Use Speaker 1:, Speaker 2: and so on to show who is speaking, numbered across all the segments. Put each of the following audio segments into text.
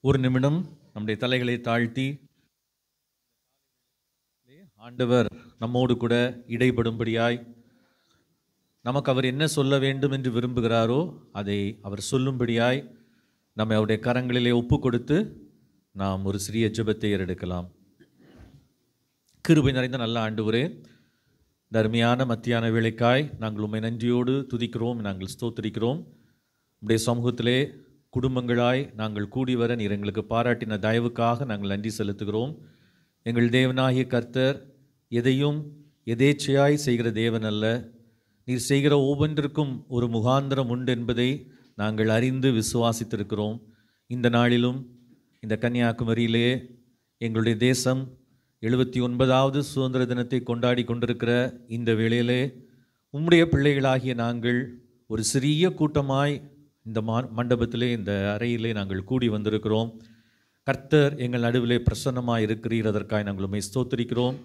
Speaker 1: ஒரு நிமிடம் நம்முடைய தலைகளை தாழ்த்தி ஆண்டவர் நம்மோடு கூட இடைப்படும்படியாய் நமக்கு அவர் என்ன சொல்ல வேண்டும் என்று விரும்புகிறாரோ அதை அவர் சொல்லும்படியாய் நம்மை அவருடைய கரங்களிலே ஒப்பு கொடுத்து நாம் ஒரு சிறிய ஜெபத்தை ஏறெடுக்கலாம். கிருபை நிறைந்த நல்ல ஆண்டவரே, இந்த அருமையான மத்தியான வேளைக்காய் நாங்கள் உம்மை நன்றியோடு துதிக்கிறோம், நாங்கள் ஸ்தோத்திரிக்கிறோம். உம்முடைய சமூகத்திலே குடும்பங்களாய் நாங்கள் கூடி வர நீர் எங்களுக்கு பாராட்டின தயவுக்காக நாங்கள் நன்றி செலுத்துகிறோம். எங்கள் தேவனாகிய கர்த்தர் எதையும் எதேச்சையாய் செய்கிற தேவன் அல்ல. நீர் செய்கிற ஒவ்வொன்றிற்கும் ஒரு முகாந்திரம் உண்டு என்பதை நாங்கள் அறிந்து விசுவாசித்திருக்கிறோம். இந்த நாளிலும் இந்த கன்னியாகுமரியிலே எங்களுடைய தேசம் 79வது சுதந்திர தினத்தை கொண்டாடி கொண்டிருக்கிற இந்த வேளையிலே உம்முடைய பிள்ளைகளாகிய நாங்கள் ஒரு சிறிய கூட்டமாய் இந்த மண்டபத்திலே, இந்த அறையிலே நாங்கள் கூடி வந்திருக்கிறோம். கர்த்தர் எங்கள் நடுவிலே பிரசன்னமாக இருக்கிறீர், அதற்காக நாங்கள் உம்மை ஸ்தோத்திரிக்கிறோம்.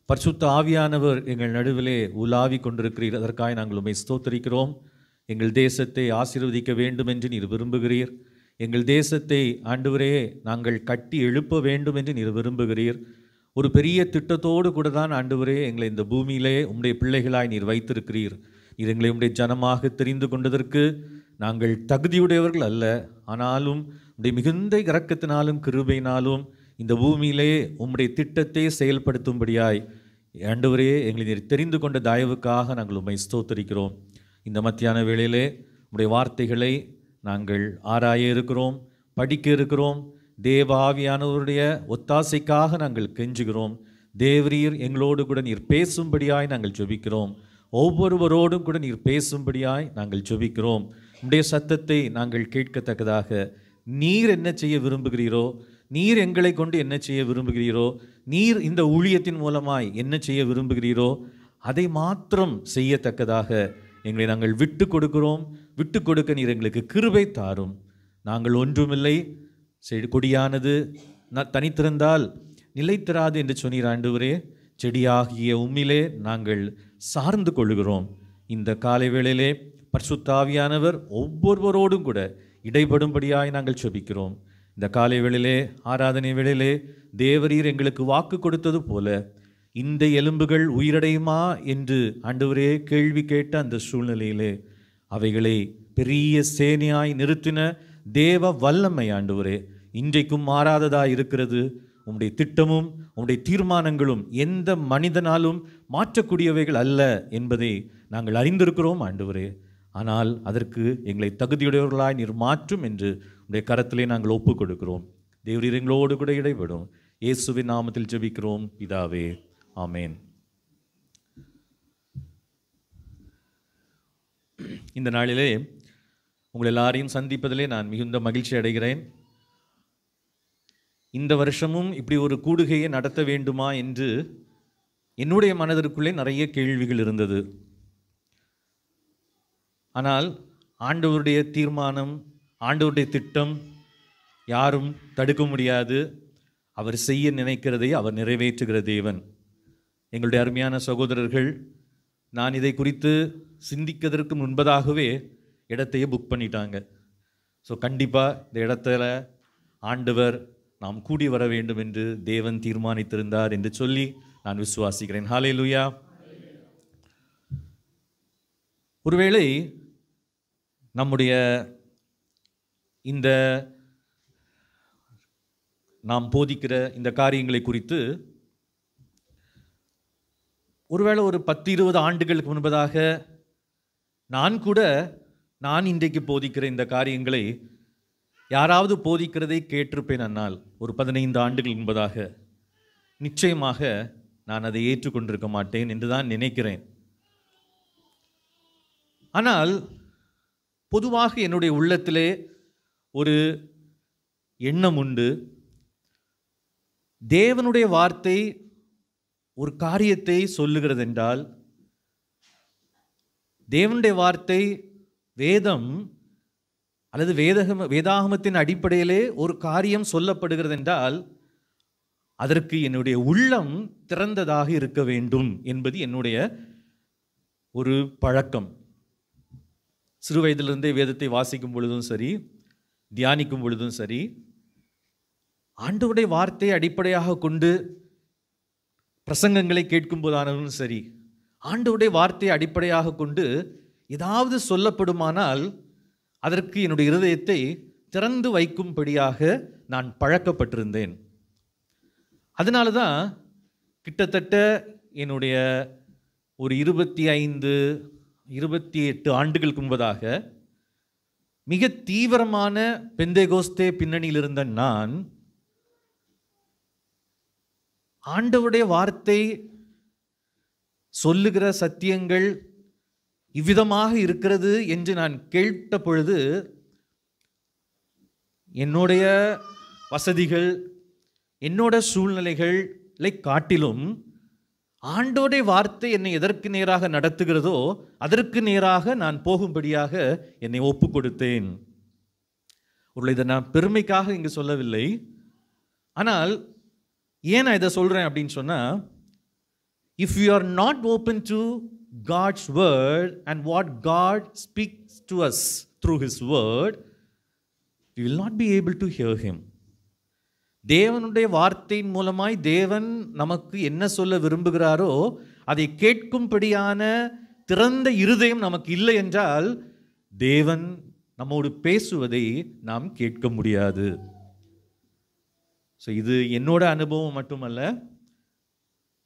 Speaker 1: பரிசுத்த ஆவியானவர் எங்கள் நடுவிலே உலாவி கொண்டிருக்கிறீர், அதற்காக நாங்கள் உம்மை ஸ்தோத்திரிக்கிறோம். எங்கள் தேசத்தை ஆசீர்வதிக்க வேண்டும் என்று நீர் விரும்புகிறீர். எங்கள் தேசத்தை ஆண்டவரே நாங்கள் கட்டி எழுப்ப வேண்டும் என்று நீர் விரும்புகிறீர். ஒரு பெரிய திட்டத்தோடு கூட தான் ஆண்டவரே எங்களை இந்த பூமியிலே உம்முடைய பிள்ளைகளாய் நீர் வைத்திருக்கிறீர். நீர் எங்களை உம்முடைய ஜனமாக தெரிந்து கொண்டதற்கு நாங்கள் தகுதியுடையவர்கள் அல்ல. ஆனாலும் உம்முடைய மிகுந்த இரக்கத்தினாலும் கிருபையினாலும் இந்த பூமியிலே உம்முடைய திட்டத்தை செயல்படுத்தும்படியாய் ஆண்டவரே எங்களை நீர் தெரிந்து கொண்ட தயவுக்காக நாங்கள் உம்மை ஸ்தோத்திரிக்கிறோம். இந்த மத்தியான வேளையிலே உம்முடைய வார்த்தைகளை நாங்கள் ஆராய இருக்கிறோம், படிக்க இருக்கிறோம். தேவ ஆவியானவருடைய ஒத்தாசைக்காக நாங்கள் கெஞ்சுகிறோம். தேவரீர் எங்களோடு கூட நீர் பேசும்படியாய் நாங்கள் ஜெபிக்கிறோம். ஒவ்வொருவரோடும் கூட நீர் பேசும்படியாய் நாங்கள் ஜெபிக்கிறோம். உம்முடைய சத்தத்தை நாங்கள் கேட்கத்தக்கதாக நீர் என்ன செய்ய விரும்புகிறீரோ, நீர் எங்களை கொண்டு என்ன செய்ய விரும்புகிறீரோ, நீர் இந்த ஊழியத்தின் மூலமாய் என்ன செய்ய விரும்புகிறீரோ அதை மாத்திரம் செய்யத்தக்கதாக எங்களை நாங்கள் விட்டு கொடுக்கிறோம். விட்டு கொடுக்க நீர் எங்களுக்கு கிருபை தாரும். நாங்கள் ஒன்றுமில்லை, கொடியானது தனித்திருந்தால் நிலைத்திராது என்று சொன்னீர் ஆண்டவரே. செடியாகிய உம்மிலே நாங்கள் சார்ந்து கொள்ளுகிறோம். இந்த காலை வேளையிலே பரிசுத்த ஆவியானவர் ஒவ்வொருவரோடும் கூட இடைப்படும்படியாய் நாங்கள் ஜெபிக்கிறோம். இந்த காலை வேளையிலே, ஆராதனை வேளையிலே தேவரீர் எங்களுக்கு வாக்கு கொடுத்தது போல இந்த எலும்புகள் உயிரடையுமா என்று ஆண்டவரே கேள்வி கேட்ட அந்த சூழ்நிலையிலே அவைகளை பெரிய சேனையாய் நிறுத்தின தேவ வல்லமை ஆண்டவரே இன்றைக்கும் மாறாததாய் இருக்கிறது. உம்முடைய திட்டமும் உம்முடைய தீர்மானங்களும் எந்த மனிதனாலும் மாற்றக்கூடியவைகள் அல்ல என்பதை நாங்கள் அறிந்திருக்கிறோம் ஆண்டவரே. ஆனால் அதற்கு எங்களை தகுதியுடையவர்களாய் நீர் மாற்றும் என்று உடைய கரத்திலே நாங்கள் ஒப்புக் கொடுக்கிறோம். தேவரீர் எங்களோடு கூட இடைபடும். இயேசுவின் நாமத்தில் ஜெபிக்கிறோம் பிதாவே, ஆமேன். இந்த நாளிலே உங்கள் எல்லாரையும் சந்திப்பதிலே நான் மிகுந்த மகிழ்ச்சி அடைகிறேன். இந்த வருஷமும் இப்படி ஒரு கூடுகையை நடத்த வேண்டுமா என்று என்னுடைய மனதிற்குள்ளே நிறைய கேள்விகள் இருந்தது. ஆனால் ஆண்டவருடைய தீர்மானம், ஆண்டவருடைய திட்டம் யாரும் தடுக்க முடியாது. அவர் செய்ய நினைக்கிறதை அவர் நிறைவேற்றுகிற தேவன். எங்களுடைய அருமையான சகோதரர்கள் நான் இதை குறித்து சிந்திக்கிறதற்கு முன்பதாகவே இடத்தையே புக் பண்ணிட்டாங்க. ஸோ கண்டிப்பாக இந்த இடத்துல ஆண்டவர் நாம் கூடி வர வேண்டும் என்று தேவன் தீர்மானித்திருந்தார் என்று சொல்லி நான் விசுவாசிக்கிறேன். ஹல்லேலூயா. ஒருவேளை நம்முடைய இந்த நாம் போதிக்கிற இந்த காரியங்களை குறித்து ஒருவேளை ஒரு 10-20 ஆண்டுகளுக்கு முன்பதாக நான் இன்றைக்கு போதிக்கிற இந்த காரியங்களை யாராவது போதிக்கிறதை கேட்டிருப்பேன். ஆனால் ஒரு 15 ஆண்டுகள் முன்பதாக நிச்சயமாக நான் அதை ஏற்றுக்கொண்டிருக்க மாட்டேன் என்று தான் நினைக்கிறேன். ஆனால் பொதுவாக என்னுடைய உள்ளத்திலே ஒரு எண்ணம் உண்டு. தேவனுடைய வார்த்தை ஒரு காரியத்தை சொல்லுகிறது என்றால், தேவனுடைய வார்த்தை வேதம் அல்லது வேதாகமத்தின் அடிப்படையிலே ஒரு காரியம் சொல்லப்படுகிறது என்றால் அதற்கு என்னுடைய உள்ளம் திறந்ததாக இருக்க வேண்டும் என்பது என்னுடைய ஒரு பழக்கம். சிறு வயதிலிருந்தே வேதத்தை வாசிக்கும் பொழுதும் சரி, தியானிக்கும் பொழுதும் சரி, ஆண்டவருடைய வார்த்தையை அடிப்படையாக கொண்டு பிரசங்கங்களை கேட்கும் போதானாலும் சரி, ஆண்டவருடைய வார்த்தையை அடிப்படையாக கொண்டு ஏதாவது சொல்லப்படுமானால் அதற்கு என்னுடைய இருதயத்தை திறந்து வைக்கும்படியாக நான் பழக்கப்பட்டிருந்தேன். அதனால தான் கிட்டத்தட்ட என்னுடைய ஒரு 25-28 ஆண்டுகளுக்கு முன்பதாக மிக தீவிரமான பெந்தேகோஸ்தே பின்னணியில் இருந்த நான் ஆண்டவருடைய வார்த்தை சொல்லுகிற சத்தியங்கள் இவ்விதமாக இருக்கிறது என்று நான் கேட்ட பொழுது என்னுடைய வசதிகள், என்னோட சூழ்நிலைகளை காட்டிலும் ஆண்டவருடைய வார்த்தை என்னை எதற்கு நேராக நடத்துகிறதோ அதற்கு நேராக நான் போகும்படியாக என்னை ஒப்பு கொடுத்தேன். ஒரு இதை நான் பெருமைக்காக இங்கு சொல்லவில்லை. ஆனால் ஏன் நான் இதை சொல்கிறேன் அப்படின்னு சொன்னால், if you are not open to God's word and what God speaks to us through His word, we will not be able to hear Him. தேவனுடைய வார்த்தையின் மூலமாய் தேவன் நமக்கு என்ன சொல்ல விரும்புகிறாரோ அதை கேட்கும்படியான திறந்த இருதயம் நமக்கு இல்லை என்றால் தேவன் நம்மோடு பேசுவதை நாம் கேட்க முடியாது. ஸோ இது என்னோட அனுபவம் மட்டுமல்ல,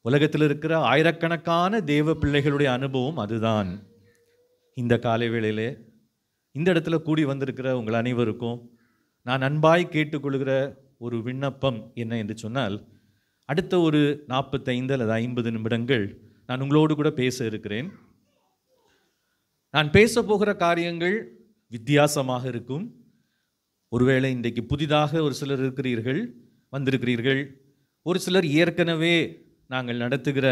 Speaker 1: உலகத்தில் இருக்கிற ஆயிரக்கணக்கான தேவ பிள்ளைகளுடைய அனுபவம் அதுதான். இந்த காலை வேளையிலே இந்த இடத்துல கூடி வந்திருக்கிற உங்கள் அனைவருக்கும் நான் அன்பாய் கேட்டுக்கொள்கிற ஒரு விண்ணப்பம் என்ன என்று சொன்னால், அடுத்த ஒரு 45 அல்லது 50 நிமிடங்கள் நான் உங்களோடு கூட பேச இருக்கிறேன். நான் பேச போகிற காரியங்கள் வித்தியாசமாக இருக்கும். ஒருவேளை இன்றைக்கு புதிதாக ஒரு சிலர் வந்திருக்கிறீர்கள். ஒரு சிலர் ஏற்கனவே நாங்கள் நடத்துகிற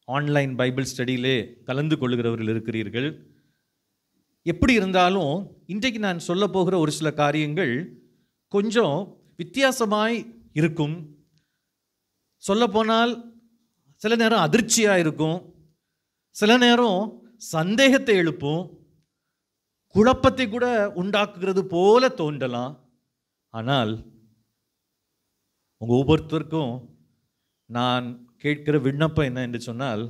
Speaker 1: ஆன்லைன் பைபிள் ஸ்டடியிலே கலந்து கொள்கிறவர்கள் இருக்கிறீர்கள். எப்படி இருந்தாலும் இன்றைக்கு நான் சொல்ல போகிற ஒரு சில காரியங்கள் கொஞ்சம் வித்தியாசமாய் இருக்கும். சொல்லப்போனால் சில நேரம் அதிர்ச்சியாக இருக்கும், சில நேரம் சந்தேகத்தை எழுப்பும், குழப்பத்தை கூட உண்டாக்குகிறது போல தோன்றலாம். ஆனால் உங்கள் ஒவ்வொருத்தருக்கும் நான் கேட்கிற விண்ணப்பம் என்ன என்று சொன்னால்,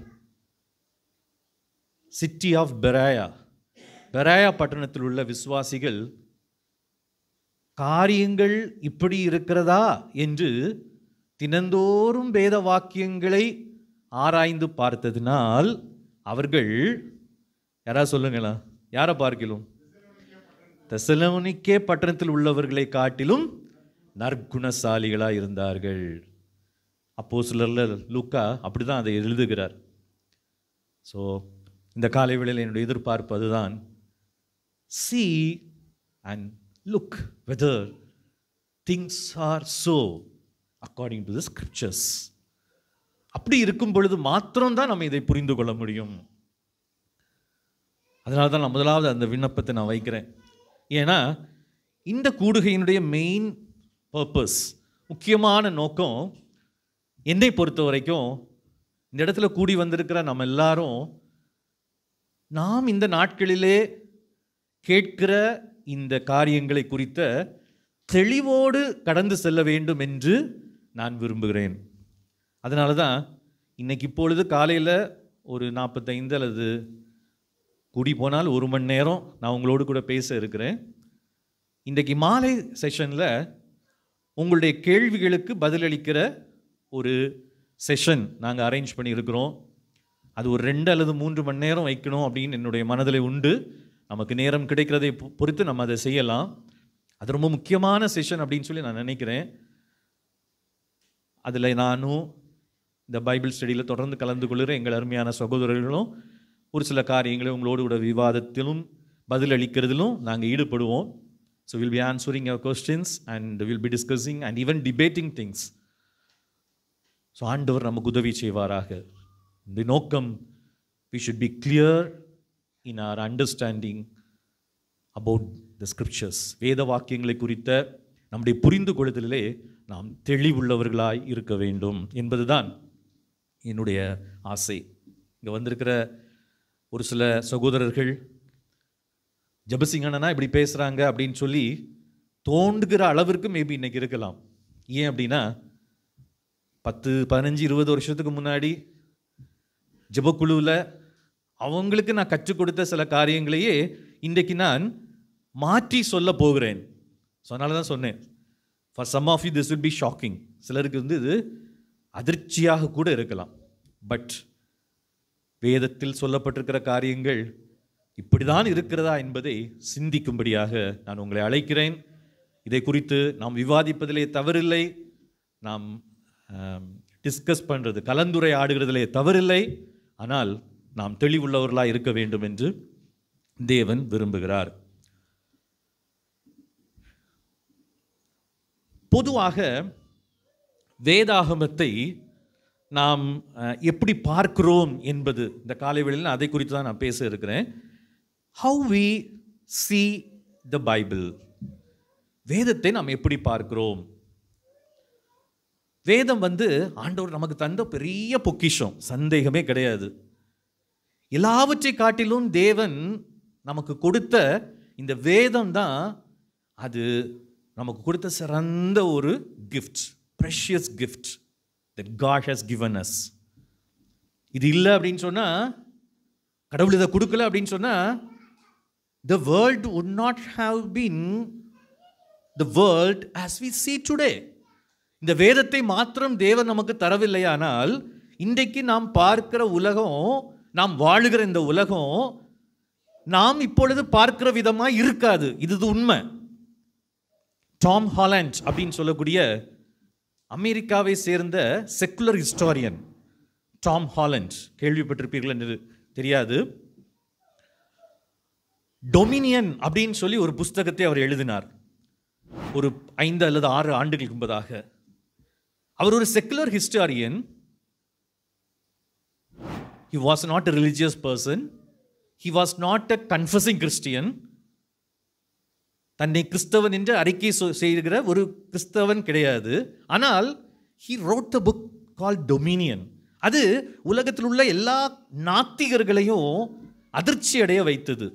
Speaker 1: சிட்டி ஆஃப் பெராயா பட்டணத்தில் உள்ள விசுவாசிகள் காரியங்கள் இப்படி இருக்கிறதா என்று தினந்தோறும் வேத வாக்கியங்களை ஆராய்ந்து பார்த்ததினால் அவர்கள், யாராவது சொல்லுங்களா, யாரை பார்க்கிலும் தெசலோனிக்கே பட்டணத்தில் உள்ளவர்களை காட்டிலும் நற்குணசாலிகளாக இருந்தார்கள். அப்போஸ்தலர் லூக்கா அப்படிதான் அதை எழுதுகிறார். ஸோ இந்த காலை வேளையில் என்னுடைய எதிர்பார்ப்பு அதுதான். See and look whether things are so according to the scriptures. அப்படி இருக்கும் பொழுது மாத்திரம்தான் நம்ம இதை புரிந்து கொள்ள முடியும். அதனால தான் நான் முதலாவது அந்த விண்ணப்பத்தை நான் வைக்கிறேன். ஏன்னா இந்த கூடுகையினுடைய மெயின் பர்பஸ், முக்கியமான நோக்கம் என்னை பொறுத்த வரைக்கும், இந்த இடத்துல கூடி வந்திருக்கிற நம்ம எல்லாரும் நாம் இந்த நாட்களிலே கேட்கிற இந்த காரியங்களை குறித்த தெளிவோடு கடந்து செல்ல வேண்டும் என்று நான் விரும்புகிறேன். அதனால தான் இன்னைக்கு இப்பொழுது காலையில் ஒரு 45 அல்லது கூடி போனால் 1 மணி நேரம் நான் உங்களோடு கூட பேச இருக்கிறேன். இன்றைக்கு மாலை செஷனில் உங்களுடைய கேள்விகளுக்கு பதிலளிக்கிற ஒரு செஷன் நாங்கள் அரேஞ்ச் பண்ணியிருக்கிறோம். அது ஒரு 2 அல்லது 3 மணி நேரம் வைக்கணும் அப்படின்னு என்னுடைய மனதில் உண்டு. நமக்கு நேரம் கிடைக்கிறதை பொறுத்து நம்ம அதை செய்யலாம். அது ரொம்ப முக்கியமான செஷன் அப்படின்னு சொல்லி நான் நினைக்கிறேன். அதில் நானும் இந்த பைபிள் ஸ்டடியில் தொடர்ந்து கலந்து கொள்கிற எங்கள் அருமையான சகோதரர்களும் ஒரு சில காரியங்களை உங்களோடு கூட விவாதத்திலும் பதிலளிக்கிறதிலும் நாங்கள் ஈடுபடுவோம். So will be answering your questions and will be discussing and even debating things. So ஆண்டவர் நமக்கு உதவி செய்வாராக. இந்த நோக்கம், we should be clear in our understanding about the scriptures. வேத வாக்கியங்களை குறித்த நம்முடைய புரிந்து கொள்ளுதலிலே நாம் தெளிவுள்ளவர்களாய் இருக்க வேண்டும் என்பதுதான் என்னுடைய ஆசை. இங்கே வந்திருக்கிற ஒரு சில சகோதரர்கள் ஜெபசிங்கண்ணனா இப்படி பேசுகிறாங்க அப்படின்னு சொல்லி தோன்றுகிற அளவிற்கு மேபி இன்னைக்கு இருக்கலாம். ஏன் அப்படின்னா 10, 15, 20 வருஷத்துக்கு முன்னாடி ஜெபக்குழுவில் அவங்களுக்கு நான் கற்றுக் கொடுத்த சில காரியங்களையே இன்றைக்கு நான் மாற்றி சொல்ல போகிறேன். ஸோ அதனால தான் சொன்னேன், for some of you this will be shocking. சிலருக்கு இது அதிர்ச்சியாக கூட இருக்கலாம். பட் வேதத்தில் சொல்லப்பட்டிருக்கிற காரியங்கள் இப்படிதான் இருக்கிறதா என்பதை சிந்திக்கும்படியாக நான் உங்களை அழைக்கிறேன். இதை குறித்து நாம் விவாதிப்பதிலே தவறில்லை, நாம் டிஸ்கஸ் பண்ணுறது, கலந்துரையாடுகிறதிலே தவறில்லை. ஆனால் நாம் தெளிவுள்ளவர்களாக இருக்க வேண்டும் என்று தேவன் விரும்புகிறார். பொதுவாக வேதாகமத்தை நாம் எப்படி பார்க்கிறோம் என்பது இந்த காலை வேளையில் அதை குறித்து தான் நான் பேச இருக்கிறேன். How we see the Bible. வேதத்தை நாம் எப்படி பார்க்கிறோம்? வேதம் ஆண்டவர் நமக்கு தந்த பெரிய பொக்கிஷம், சந்தேகமே கிடையாது. எல்லாவற்றை காட்டிலும் தேவன் நமக்கு கொடுத்த இந்த வேதம் தான் அது நமக்கு கொடுத்த சிறந்த ஒரு gift, precious gift that God has given us. இது இல்லை அப்படின்னு சொன்னா, கடவுள் இதை கொடுக்கல அப்படின்னு சொன்னா, the world would not have been the world as we see today. இந்த வேதத்தை மாத்திரம் தேவன் நமக்கு தரவில்லையானால் இன்றைக்கு நாம் பார்க்கிற உலகம், நாம் வாழுகிற இந்த உலகம் நாம் இப்பொழுது பார்க்கிற விதமாக இருக்காது. இது உண்மை. டாம் ஹாலண்ட் அப்படின்னு சொல்லக்கூடிய அமெரிக்காவை சேர்ந்த செக்குலர் ஹிஸ்டாரியன் டாம் ஹாலண்ட், கேள்விப்பட்டிருப்பீர்கள் என்று தெரியாது. டொமினியன் அப்படின்னு சொல்லி ஒரு புஸ்தகத்தை அவர் எழுதினார் ஒரு 5 அல்லது 6 ஆண்டுகளுக்கு முன்பதாக. அவர் ஒரு secular historian. He was not a religious person. He was not a confessing Christian. தன்னை கிறிஸ்தவன் என்று அறிக்கை செய்கிற ஒரு கிறிஸ்தவன் கிடையாது. ஆனால் he wrote the book called Dominion. அது உலகத்தில் உள்ள எல்லா நாத்திகர்களையும் அதிர்ச்சி அடைய வைத்தது.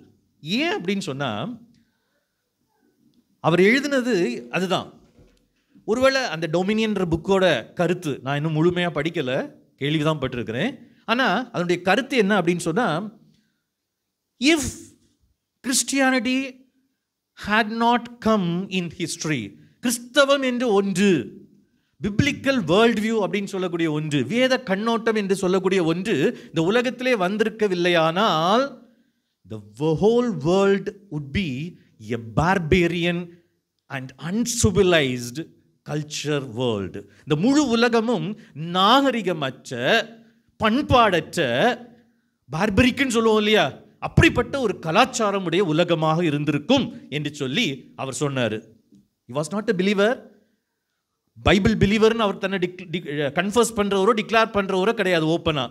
Speaker 1: ஏன் அப்படின்னு சொன்னா, அவர் எழுதினது அதுதான். ஒருவேளை அந்த டொமினியன்ற புக்கோட கருத்து நான் இன்னும் முழுமையாக படிக்கலை, கேள்விதான் பட்டிருக்கிறேன். ஆனால் அதனுடைய கருத்து என்ன அப்படின்னு சொன்னால், if Christianity had not come in history, கிறிஸ்தவம் என்று ஒன்று, பிப்ளிக்கல் வேர்ல்ட் வியூ அப்படின்னு சொல்லக்கூடிய ஒன்று, வேத கண்ணோட்டம் என்று சொல்லக்கூடிய ஒன்று இந்த உலகத்திலே வந்திருக்கவில்லையானால் the whole world would be a barbarian and uncivilized culture world. இந்த முழு உலகமும் நாகரிகமற்ற, பண்பாடற்ற, பார்பரிக்குன்னு சொல்லுவோம் இல்லையா, அப்படிப்பட்ட ஒரு கலாச்சாரம் உடைய உலகமாக இருந்திருக்கும் என்று சொல்லி அவர் சொன்னார். he was not a believer, Bible பிலீவர்னு அவர் தன்னை கன்ஃபர்ஸ் பண்றவரோ டிக்ளேர் பண்றவரோ கிடையாது ஓப்பனா.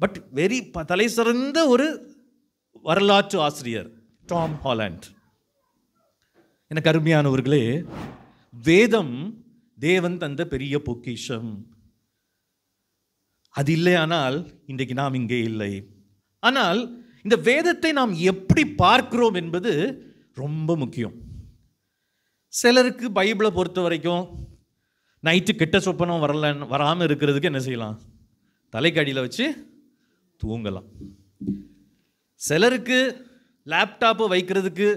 Speaker 1: பட் வெரி தலை சிறந்த ஒரு வரலாற்று ஆசிரியர் டாம் ஹாலண்ட். எனக்கு அருமையானவர்களே, வேதம் தேவன் தந்த பெரிய பொக்கிஷம். அது இல்லையானால் இன்றைக்கு நாம் இங்கே இல்லை. ஆனால் இந்த வேதத்தை நாம் எப்படி பார்க்கிறோம் என்பது ரொம்ப முக்கியம். சிலருக்கு பைபிளை பொறுத்த வரைக்கும் நைட்டு கெட்ட சொப்பனம் வராமல் இருக்கிறதுக்கு என்ன செய்யலாம்? தலைக்கடியில் வச்சு தூங்கலாம். சிலருக்கு லேப்டாப்பை வைக்கிறதுக்கு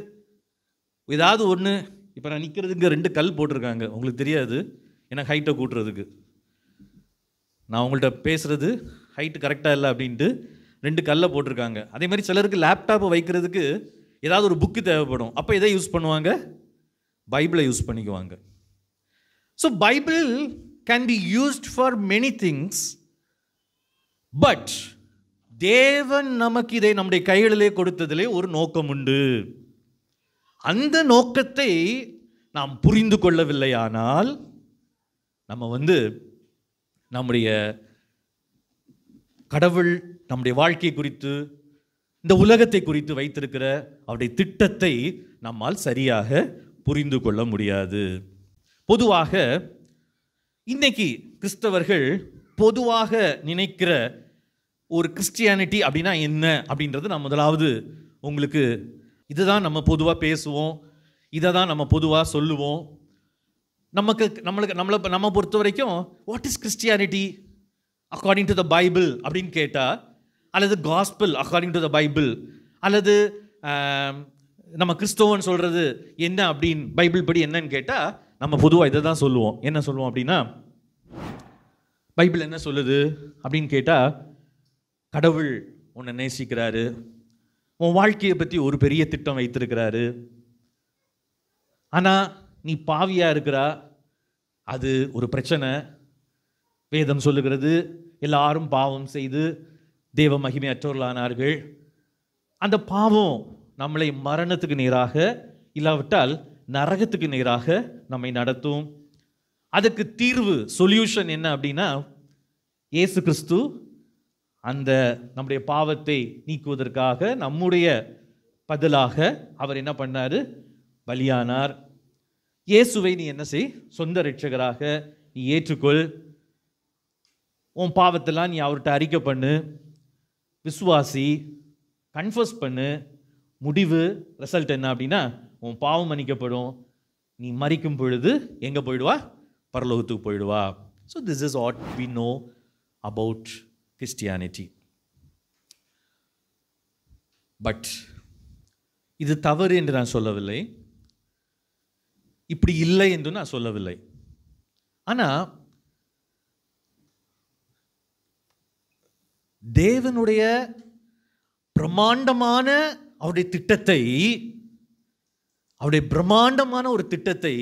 Speaker 1: ஏதாவது ஒன்று, இப்போ நான் நிற்கிறதுக்கு 2 கல் போட்டிருக்காங்க, உங்களுக்கு தெரியாது, எனக்கு ஹைட்டை கூட்டுறதுக்கு. நான் உங்கள்கிட்ட பேசுகிறது ஹைட்டு கரெக்டாக இல்லை அப்படின்ட்டு 2 கல்லை போட்டிருக்காங்க. அதே மாதிரி சிலருக்கு லேப்டாப்பை வைக்கிறதுக்கு ஏதாவது ஒரு புக்கு தேவைப்படும். அப்போ எதை யூஸ் பண்ணுவாங்க? பைபிளை யூஸ் பண்ணிக்குவாங்க. So Bible can be used for many things. But தேவன் நமக்கு இதை நம்முடைய கைகளிலே கொடுத்ததிலே ஒரு நோக்கம் உண்டு. அந்த நோக்கத்தை நாம் புரிந்து கொள்ளவில்லையானால் நம்ம நம்முடைய கடவுள் நம்முடைய வாழ்க்கை குறித்து, இந்த உலகத்தை குறித்து வைத்திருக்கிற அவருடைய திட்டத்தை நம்மால் சரியாக புரிந்து கொள்ள முடியாது. பொதுவாக இன்னைக்கு கிறிஸ்தவர்கள் பொதுவாக நினைக்கிற ஒரு கிறிஸ்டியானிட்டி அப்படின்னா என்ன அப்படின்றது நான் முதலாவது உங்களுக்கு, இதுதான் நம்ம பொதுவாக பேசுவோம், இதை தான் நம்ம பொதுவாக சொல்லுவோம். நம்ம பொறுத்த வரைக்கும் what is Christianity according to the Bible அப்படின்னு கேட்டால், அல்லது gospel according to the Bible, அல்லது நம்ம கிறிஸ்தவன் சொல்கிறது என்ன அப்படின்னு பைபிள் படி என்னன்னு கேட்டால், நம்ம பொதுவாக இதை தான் சொல்லுவோம். என்ன சொல்லுவோம் அப்படின்னா, பைபிள் என்ன சொல்லுது அப்படின்னு கேட்டால், கடவுள் உன்னை நேசிக்கிறாரு, உன் வாழ்க்கையை பற்றி ஒரு பெரிய திட்டம் வைத்திருக்கிறாரு, ஆனால் நீ பாவியாக இருக்கிறா, அது ஒரு பிரச்சனை. வேதம் சொல்லுகிறது எல்லாரும் பாவம் செய்து தேவ மகிமையற்றவர்களானார்கள். அந்த பாவம் நம்மளை மரணத்துக்கு நேராக, இல்லாவிட்டால் நரகத்துக்கு நேராக நம்மை நடத்தும். அதுக்கு தீர்வு, சொல்யூஷன் என்ன அப்படின்னா, இயேசு கிறிஸ்து அந்த நம்முடைய பாவத்தை நீக்குவதற்காக நம்முடைய பதிலாக அவர் என்ன பண்ணார்? பலியானார். இயேசுவை நீ என்ன செய்? சொந்த இரட்சகராக நீ ஏற்றுக்கொள். உன் பாவத்தெல்லாம் நீ அவர்கிட்ட அறிக்கை பண்ணு, விசுவாசி, கன்ஃபஸ் பண்ணு. முடிவு, ரிசல்ட் என்ன அப்படின்னா, உன் பாவம் மன்னிக்கப்படும். நீ மரிக்கும் பொழுது எங்கே போயிடுவா? பரலோகத்துக்கு போயிடுவா. So this is what we know about Christianity. But இது தவறு என்று நான் சொல்லவில்லை, இப்படி இல்லை என்று நான் சொல்லவில்லை. ஆனால் தேவனுடைய பிரம்மாண்டமான அவருடைய திட்டத்தை, அவருடைய பிரம்மாண்டமான ஒரு திட்டத்தை,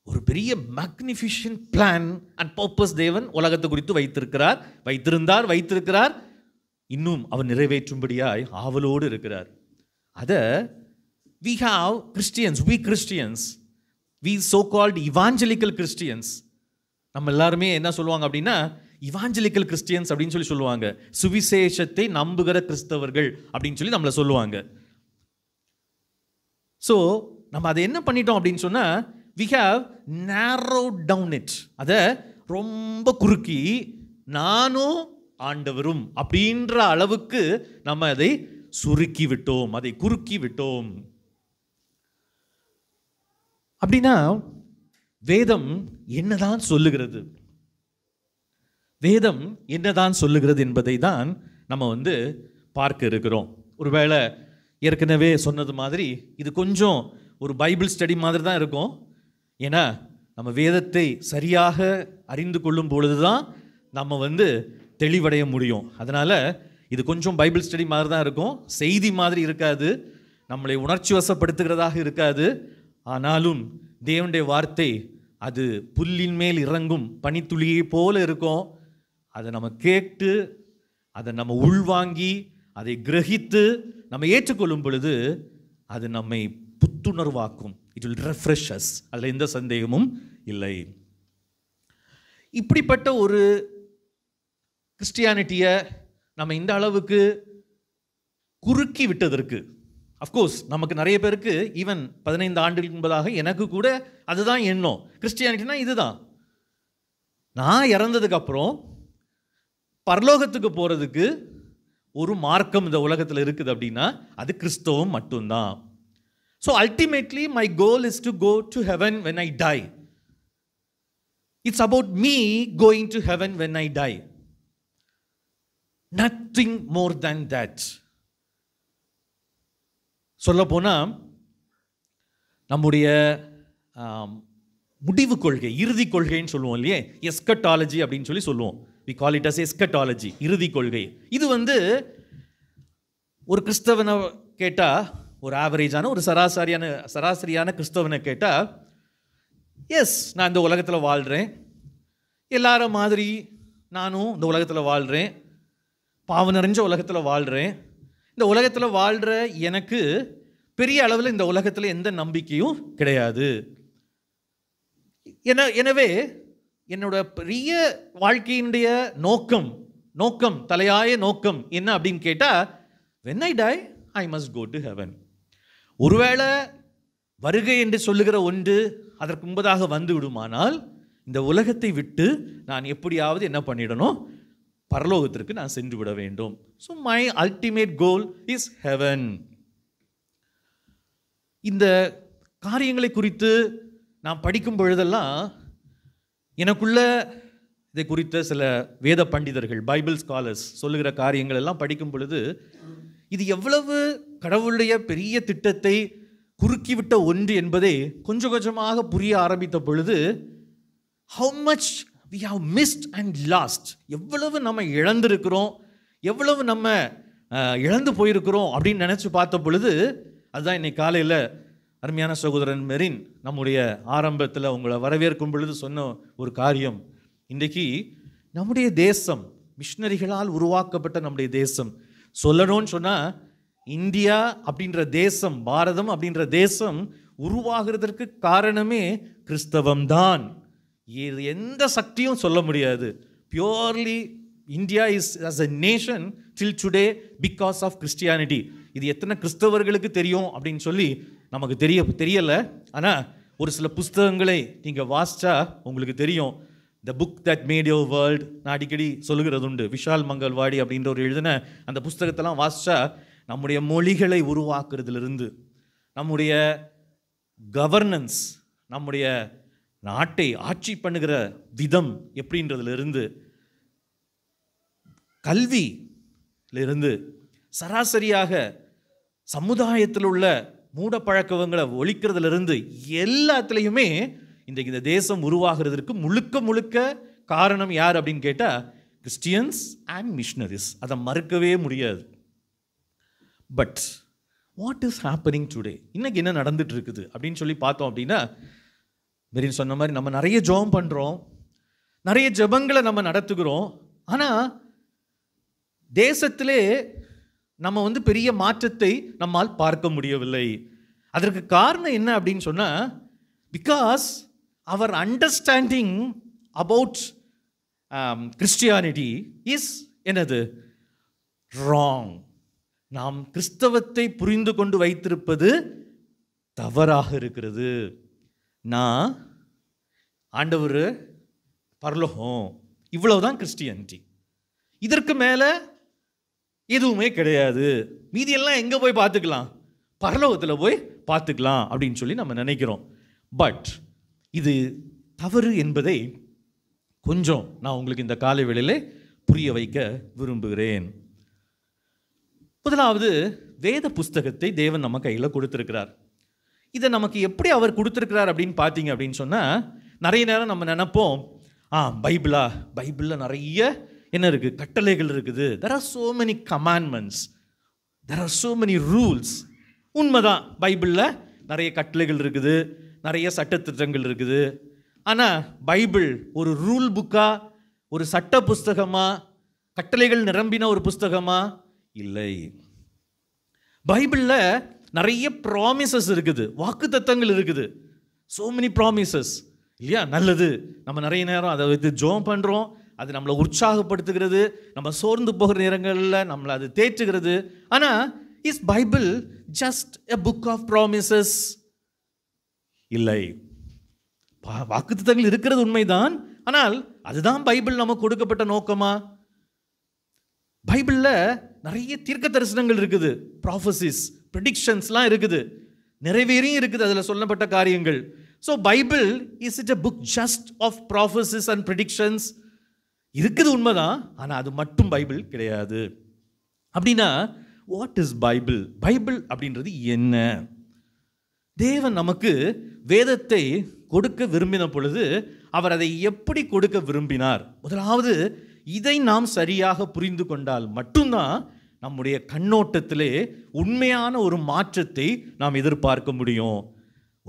Speaker 1: ஒரு பெரிய மேக்னிஃபிஷியன்ட் பிளான் அண்ட் பர்பஸ் தேவன் உலகத்தை குறித்து வைத்திருக்கிறார். இன்னும் அவர் நிறைவேற்றும்படியாய் ஆவலோடு இருக்கிறார். அதை we Christians, we so-called evangelical Christians, நம்ம எல்லாருமே என்ன சொல்லுவாங்க அப்படின்னா, இவாஞ்சலிக்கல் கிறிஸ்டியன்ஸ் அப்படின்னு சொல்லுவாங்க. சுவிசேஷத்தை நம்புகிற கிறிஸ்தவர்கள் அப்படின்னு சொல்லி நம்மளை சொல்லுவாங்க. ஸோ நம்ம அதை என்ன பண்ணிட்டோம் அப்படின்னு சொன்னால், we have narrowed down it. அதை ரொம்ப குறுக்கி, நானும் ஆண்டவரும் அப்படின்ற அளவுக்கு நம்ம அதை சுருக்கி விட்டோம், அதை குறுக்கி விட்டோம். அப்படின்னா வேதம் என்னதான் சொல்லுகிறது? வேதம் என்னதான் சொல்லுகிறது என்பதை தான் நம்ம பார்க்க இருக்கிறோம். ஒருவேளை ஏற்கனவே சொன்னது மாதிரி இது கொஞ்சம் ஒரு பைபிள் ஸ்டடி மாதிரி தான் இருக்கும். ஏன்னா நம்ம வேதத்தை சரியாக அறிந்து கொள்ளும் பொழுது தான் நம்ம தெளிவடைய முடியும். அதனால் இது கொஞ்சம் பைபிள் ஸ்டடி மாதிரி தான் இருக்கும். செய்தி மாதிரி இருக்காது, நம்மளை உணர்ச்சி வசப்படுத்துகிறதாக இருக்காது. ஆனாலும் தேவனுடைய வார்த்தை அது புல்லின் மேல் இறங்கும் பனித்துளியை போல இருக்கும். அதை நம்ம கேட்டு, அதை நம்ம உள்வாங்கி, அதை கிரகித்து நம்ம ஏற்றுக்கொள்ளும் பொழுது அது நம்மை புத்துணர்வாக்கும். It will refresh us. அதில் எந்த சந்தேகமும் இல்லை. இப்படிப்பட்ட ஒரு கிறிஸ்டியானிட்டியை நம்ம இந்த அளவுக்கு குறுக்கி விட்டதற்கு, அஃப்கோர்ஸ் நமக்கு நிறைய பேருக்கு ஈவன் 15 ஆண்டுகளுக்கு முன்பதாக எனக்கு கூட அதுதான் எண்ணம். கிறிஸ்டியானிட்டினா இதுதான். நான் இறந்ததுக்கு அப்புறம் பரலோகத்துக்கு போகிறதுக்கு ஒரு மார்க்கம் இந்த உலகத்தில் இருக்குது அப்படின்னா அது கிறிஸ்தவம் மட்டும்தான். So ultimately my goal is to go to heaven when I die. It's about me going to heaven when I die. Nothing more than that. சொல்லப்போனால் நம்முடைய முடிவு கொள்கை, இறுதி கொள்கைன்னு சொல்லுவோம் இல்லையே, எஸ்கட்டாலஜி அப்படின்னு சொல்லுவோம். we call it as eschatology, இறுதி கொள்கை. இது ஒரு கிறிஸ்தவனை கேட்டால், ஒரு ஆவரேஜான ஒரு சராசரியான கிறிஸ்தவனை கேட்டால், எஸ் நான் இந்த உலகத்தில் வாழ்கிறேன், எல்லாரும் மாதிரி நானும் இந்த உலகத்தில் வாழ்கிறேன், பாவம் நிறைஞ்ச உலகத்தில் வாழ்கிறேன், இந்த உலகத்தில் வாழ்கிற எனக்கு பெரிய அளவில் இந்த உலகத்தில் எந்த நம்பிக்கையும் கிடையாது. எனவே என்னோட பெரிய வாழ்க்கையினுடைய நோக்கம் தலையாய நோக்கம் என்ன அப்படின்னு கேட்டால், when I die I must go to heaven. ஒருவேளை வருகை என்று சொல்லுகிற ஒன்று அதற்கு முன்பதாக வந்து விடுமானால், இந்த உலகத்தை விட்டு நான் எப்படியாவது என்ன பண்ணிடணும்? பரலோகத்திற்கு நான் சென்று விட வேண்டும். So my ultimate goal is heaven. இந்த காரியங்களை குறித்து நான் படிக்கும் பொழுதெல்லாம் எனக்குள்ள இதை குறித்த சில வேத பண்டிதர்கள், பைபிள் ஸ்காலர்ஸ் சொல்லுகிற காரியங்கள் எல்லாம் படிக்கும் பொழுது, இது எவ்வளவு கடவுளுடைய பெரிய திட்டத்தை குறுக்கிவிட்ட ஒன்று என்பதை கொஞ்சம் கொஞ்சமாக புரிய ஆரம்பித்த பொழுது, how much we have missed and lost, எவ்வளவு நம்ம இழந்திருக்கிறோம், எவ்வளவு நம்ம இழந்து போயிருக்கிறோம் அப்படின்னு நினச்சி பார்த்த பொழுது, அதுதான் இன்னைக்கு காலையில் அருமையான சகோதரன் மெரின் நம்முடைய ஆரம்பத்தில் உங்களை வரவேற்கும் பொழுது சொன்ன ஒரு காரியம். இன்றைக்கு நம்முடைய தேசம், மிஷினரிகளால் உருவாக்கப்பட்ட நம்முடைய தேசம், சொல்லணும்னு சொன்னால் இந்தியா அப்படின்ற தேசம், பாரதம் அப்படின்ற தேசம் உருவாகிறதற்கு காரணமே கிறிஸ்தவம்தான். எந்த சக்தியும் சொல்ல முடியாது. Purely India is as a nation till today because of Christianity. இது எத்தனை கிறிஸ்தவர்களுக்கு தெரியும் அப்படின்னு சொல்லி நமக்கு தெரியலை. ஆனால் ஒரு சில புஸ்தகங்களை நீங்கள் வாசிச்சா உங்களுக்கு தெரியும். The book that made your world, நான் அடிக்கடி சொல்லுகிறது உண்டு. விஷால் மங்கல்வாடி அப்படின்ற ஒரு எழுதின அந்த புஸ்தகத்தெல்லாம் வாசிச்சா நம்முடைய மொழிகளை உருவாக்குறதுலேருந்து, நம்முடைய கவர்னன்ஸ், நம்முடைய நாட்டை ஆட்சி பண்ணுகிற விதம் எப்படின்றதுலேருந்து, கல்வியிலிருந்து, சராசரியாக சமுதாயத்தில் உள்ள மூட பழக்கங்களை ஒழிக்கிறதுலேருந்து எல்லாத்துலேயுமே இன்றைக்கு இந்த தேசம் உருவாகிறதுக்கு முழுக்க முழுக்க காரணம் யார் அப்படின்னு கேட்டால் கிறிஸ்டியன்ஸ் அண்ட் மிஷனரிஸ். அதை மறுக்கவே முடியாது. But what is happening today? இன்னைக்கு என்ன நடந்துட்டு இருக்குது அப்படின்னு சொல்லி பார்த்தோம் அப்படின்னா, மெரின் சொன்ன மாதிரி நம்ம நிறைய ஜெபம் பண்ணுறோம், நிறைய ஜெபங்களை நம்ம நடத்துகிறோம். ஆனால் தேசத்திலே நம்ம பெரிய மாற்றத்தை நம்மால் பார்க்க முடியவில்லை. அதற்கு காரணம் என்ன அப்படின்னு சொன்னால், பிகாஸ் அவர் அண்டர்ஸ்டாண்டிங் அபவுட் கிறிஸ்டியானிட்டி இஸ் என்னது? ராங். நாம் கிறிஸ்தவத்தை புரிந்து கொண்டு வைத்திருப்பது தவறாக இருக்கிறது. நான் ஆண்டவர், பரலோகம், இவ்வளவுதான் கிறிஸ்டியானிட்டி, இதற்கு மேலே எதுவுமே கிடையாது, மீதியெல்லாம் எங்கே போய் பார்த்துக்கலாம், பரலோகத்தில் போய் பார்த்துக்கலாம் அப்படின்னு சொல்லி நம்ம நினைக்கிறோம். பட் இது தவறு என்பதை கொஞ்சம் நான் உங்களுக்கு இந்த காலை வேளையிலே புரிய வைக்க விரும்புகிறேன். முதலாவது, வேத புஸ்தகத்தை தேவன் நம்ம கையில் கொடுத்துருக்கிறார். இதை நமக்கு எப்படி அவர் கொடுத்துருக்கிறார் அப்படின்னு பார்த்தீங்க அப்படின்னு சொன்னால், நிறைய நேரம் நம்ம நினைப்போம், பைபிளில் நிறைய என்ன இருக்குது? கட்டளைகள் இருக்குது. there are so many commandments, there are so many rules. உண்மைதான், பைபிளில் நிறைய கட்டளைகள் இருக்குது, நிறைய சட்டத்திட்டங்கள் இருக்குது. ஆனால் பைபிள் ஒரு ரூல் புக்கா, ஒரு சட்ட புஸ்தகமா, கட்டளைகள் நிரம்பின ஒரு புஸ்தகமா? இல்லை. பைபிளில் நிறைய ப்ராமிசஸ் இருக்குது, வாக்கு தத்தங்கள் இருக்குது. so many promises இல்லையா? நல்லது. நம்ம நிறைய நேரம் அதை வைத்து ஜெபம் பண்ணுறோம், அது நம்மளை உற்சாகப்படுத்துகிறது, நம்ம சோர்ந்து போகிற நேரங்களில் நம்மளை அது தேற்றுகிறது. ஆனால் is Bible just a book of promises? இல்லை. வாக்குத்தத்தங்கள் இருக்கிறது உண்மைதான், ஆனால் அதுதான் பைபிள் நமக்கு கொடுக்கப்பட்ட நோக்கமா? பைபிளில் நிறைய தீர்க்க தரிசனங்கள் இருக்குது, ப்ராஃபசிஸ், ப்ரெடிக்ஷன்ஸ்லாம் இருக்குது, நிறைவேறியும் இருக்குது அதில் சொல்லப்பட்ட காரியங்கள். So Bible is it a book just of prophecies and predictions? இருக்குது, உண்மைதான், ஆனால் அது மட்டும் பைபிள் கிடையாது. அப்படின்னா வாட் இஸ் பைபிள்? பைபிள் அப்படின்றது என்ன? தேவன் நமக்கு வேதத்தை கொடுக்க விரும்பின பொழுது அவர் அதை எப்படி கொடுக்க விரும்பினார்? முதலாவது, இதை நாம் சரியாக புரிந்து கொண்டால் மட்டும்தான் நம்முடைய கண்ணோட்டத்திலே உண்மையான ஒரு மாற்றத்தை நாம் எதிர்பார்க்க முடியும்.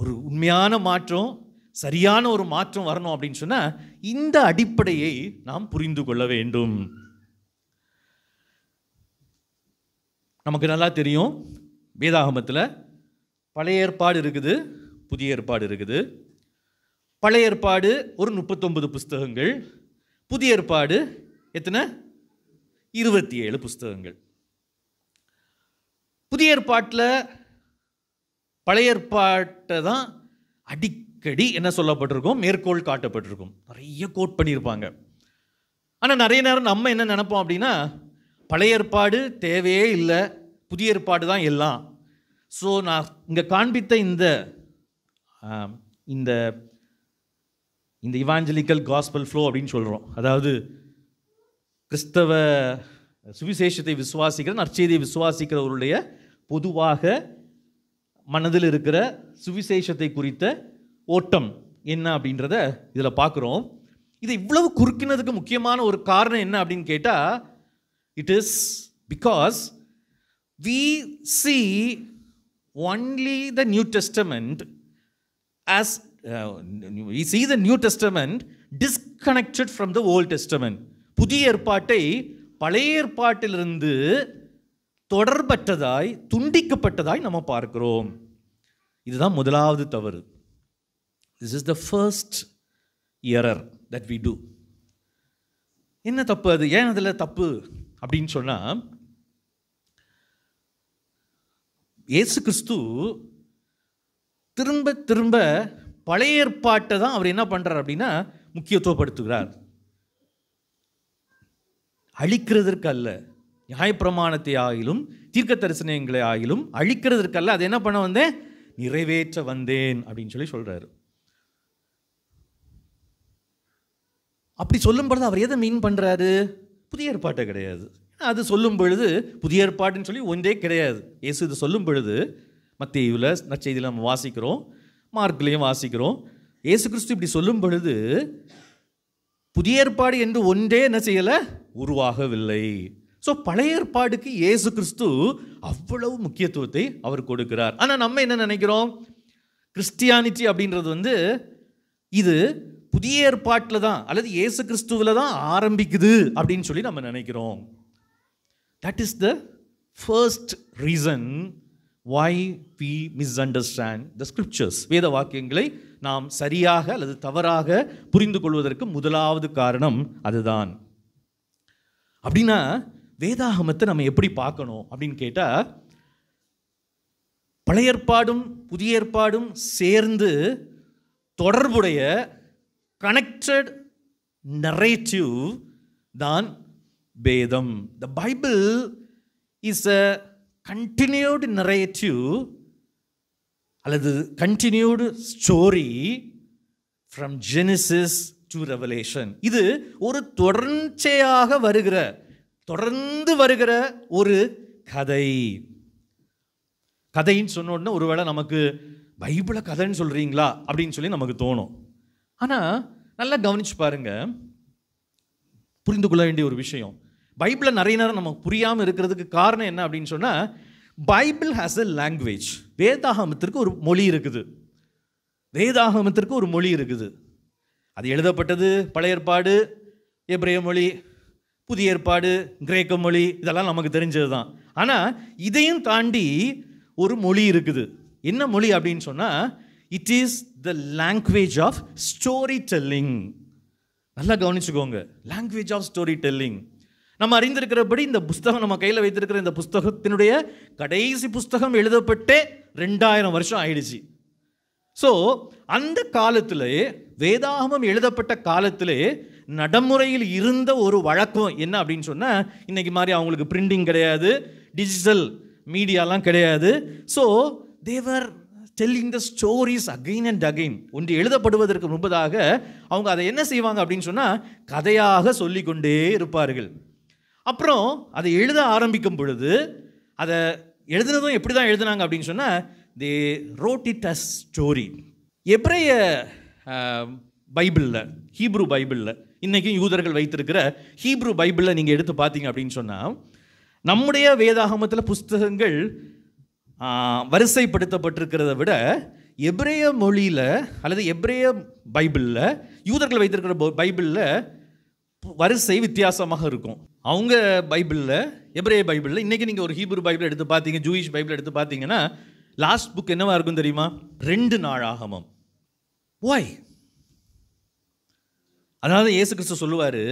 Speaker 1: ஒரு உண்மையான மாற்றம், சரியான ஒரு மாற்றம் வரணும் அப்படின்னு சொன்னால் இந்த அடிப்படையை நாம் புரிந்து கொள்ள வேண்டும். நமக்கு நல்லா தெரியும், வேதாகமத்தில் பழைய ஏற்பாடு இருக்குது, புதிய ஏற்பாடு இருக்குது. பழைய ஏற்பாடு ஒரு 39 புஸ்தகங்கள், புதிய ஏற்பாடு எத்தனை? 27 புஸ்தகங்கள். புதிய ஏற்பாட்டில் பழைய ஏற்பாட்டை தான் அடிக்கடி என்ன சொல்லப்பட்டிருக்கும்? மேற்கோள் காட்டப்பட்டிருக்கும், நிறைய கோட் பண்ணியிருப்பாங்க. ஆனால் நிறைய நேரம் நம்ம என்ன நினைப்போம் அப்படின்னா, பழைய ஏற்பாடு தேவையே இல்லை, புதிய ஏற்பாடு தான் எல்லாம். ஸோ நான் இங்கே காண்பித்த இந்த
Speaker 2: இந்த இந்த இவாஞ்சலிக்கல் காஸ்பல் ஃப்ளோ அப்படின்னு சொல்கிறோம். அதாவது கிறிஸ்தவ சுவிசேஷத்தை விசுவாசிக்கிற, நற்செய்தியை விசுவாசிக்கிறவருடைய பொதுவாக மனதில் இருக்கிற சுவிசேஷத்தை குறித்த ஓட்டம் என்ன அப்படின்றத இதில் பார்க்குறோம். இதை இவ்வளவு குறுக்கினதுக்கு முக்கியமான ஒரு காரணம் என்ன அப்படின்னு கேட்டால், it is because we see only the New Testament as we see the New Testament disconnected from the Old Testament. புதிய ஏற்பாட்டை பழைய ஏற்பாட்டிலிருந்து தொடர்பற்றதாய், துண்டிக்கப்பட்டதாய் நம்ம பார்க்கிறோம். இதுதான் முதலாவது தவறு. This is the first error that we do. என்ன தப்பு அது? ஏன் அதில் தப்பு அப்படின்னு சொன்னால், இயேசு கிறிஸ்து திரும்ப திரும்ப பழைய ஏற்பாட்டை தான் அவர் என்ன பண்ணுறார் அப்படின்னா முக்கியத்துவப்படுத்துகிறார். அழிக்கிறதற்கு அல்ல, நியாயப்பிரமாணத்தை ஆகிலும் தீர்க்க தரிசனங்களை ஆகிலும் அழிக்கிறதற்கு அல்ல, அதை என்ன பண்ண வந்தேன்? நிறைவேற்ற வந்தேன் அப்படின்னு சொல்றாரு. அப்படி சொல்லும் பொழுது அவர் எதை மீன் பண்ணுறாரு? புதிய ஏற்பாட்டை கிடையாது. அது சொல்லும் பொழுது புதிய ஏற்பாடுன்னு சொல்லி ஒன்றே கிடையாது. இயேசு இது சொல்லும் பொழுது மத்தேயுவில் நற்செய்தியில் நம்ம வாசிக்கிறோம், மார்க்லையும் வாசிக்கிறோம். இயேசு கிறிஸ்து இப்படி சொல்லும் பொழுது புதிய ஏற்பாடு என்று ஒன்றே என்ன செய்யலை? உருவாகவில்லை. ஸோ பழைய ஏற்பாடுக்கு இயேசு கிறிஸ்து அவ்வளவு முக்கியத்துவத்தை அவர் கொடுக்கிறார். ஆனால் நம்ம என்ன நினைக்கிறோம்? கிறிஸ்டியானிட்டி அப்படின்றது இது புதிய ஏற்பாட்டில் தான் அல்லது இயேசு கிறிஸ்துவில் தான் ஆரம்பிக்குது அப்படின்னு சொல்லி நம்ம நினைக்கிறோம். That is the first reason why we misunderstand the scriptures. வேத வாக்கியங்களை நாம் சரியாக அல்லது தவறாக புரிந்து கொள்வதற்கு முதலாவது காரணம் அதுதான். அப்படின்னா வேதாகமத்தை நம்ம எப்படி பார்க்கணும் அப்படின்னு கேட்டால், பழைய ஏற்பாடும் புதிய ஏற்பாடும் சேர்ந்து தொடர்புடைய கனெக்டட் நரேட்டிவ் தான் வேதம். The Bible is a continued narrative அல்லது continued story from Genesis to Revelation. இது ஒரு தொடர்ச்சியாக தொடர்ந்து வருகிற ஒரு கதை. கதைன்னு சொன்ன உடனே ஒருவேளை நமக்கு பைபிளை கதைன்னு சொல்றீங்களா அப்படின்னு சொல்லி நமக்கு தோணும். ஆனால் நல்லா கவனிச்சு பாருங்க, புரிந்து கொள்ள வேண்டிய ஒரு விஷயம். பைபிளை நிறைய நேரம் நமக்கு புரியாமல் இருக்கிறதுக்கு காரணம் என்ன அப்படின்னு சொன்னால், பைபிள் ஹாஸ் எ லாங்குவேஜ். வேதாகமத்திற்கு ஒரு மொழி இருக்குது. வேதாகமத்திற்கு ஒரு மொழி இருக்குது. அது எழுதப்பட்டது பழைய ஏற்பாடு எபிரேய மொழி, புதிய ஏற்பாடு கிரேக்க மொழி, இதெல்லாம் நமக்கு தெரிஞ்சது தான். ஆனால் இதையும் தாண்டி ஒரு மொழி இருக்குது. என்ன மொழி அப்படின்னு சொன்னால், it is the language of storytelling. நல்லா கவனிச்சுக்கோங்க, லாங்குவேஜ் ஆஃப் ஸ்டோரி டெல்லிங். நம்ம அறிந்திருக்கிறபடி இந்த புஸ்தகம் நம்ம கையில் வைத்திருக்கிற இந்த புஸ்தகத்தினுடைய கடைசி புஸ்தகம் எழுதப்பட்டே 2000 வருஷம் ஆயிடுச்சு. ஸோ அந்த காலத்திலே, வேதாகமம் எழுதப்பட்ட காலத்திலே நடைமுறையில் இருந்த ஒரு வழக்கம் என்ன அப்படின்னு சொன்னால், இன்னைக்கு மாதிரி அவங்களுக்கு பிரிண்டிங் கிடையாது, டிஜிட்டல் மீடியாலாம் கிடையாது. So they're telling the stories again and again. ஒன்று எழுதப்படுவதற்கு முன்பதாக அவங்க அதை என்ன செய்வாங்க அப்படின்னு சொன்னால், கதையாக சொல்லிக்கொண்டே இருப்பார்கள். அப்புறம் அதை எழுத ஆரம்பிக்கும் பொழுது, அதை எழுதுனதும் எப்படி தான் எழுதுனாங்க அப்படின்னு சொன்னால், they wrote it as story. எபிரேய பைபிளில், ஹீப்ரு பைபிளில், இன்றைக்கும் யூதர்கள் வைத்திருக்கிற ஹீப்ரு பைபிளில் நீங்கள் எடுத்து பார்த்தீங்க அப்படின்னு சொன்னால், நம்முடைய வேதாகமத்தில் புஸ்தகங்கள் வரிசைப்படுத்தப்பட்டிருக்கிறத விட எபிரேய மொழியில் அல்லது எபிரேய பைபிளில், யூதர்கள் வைத்திருக்கிற பைபிளில் வரிசை வித்தியாசமாக இருக்கும். அவங்க பைபிளில், எபிரேய பைபிளில், இன்றைக்கி நீங்கள் ஒரு ஹீப்ரு பைபிள் எடுத்து பார்த்தீங்க, ஜூயிஷ் பைபிள் எடுத்து பார்த்தீங்கன்னா, லாஸ்ட் புக் என்னவா இருக்கும் தெரியுமா? 2 நாளாகமம். ஒய்? அதனால இயேசு கிறிஸ்து சொல்லுவார்,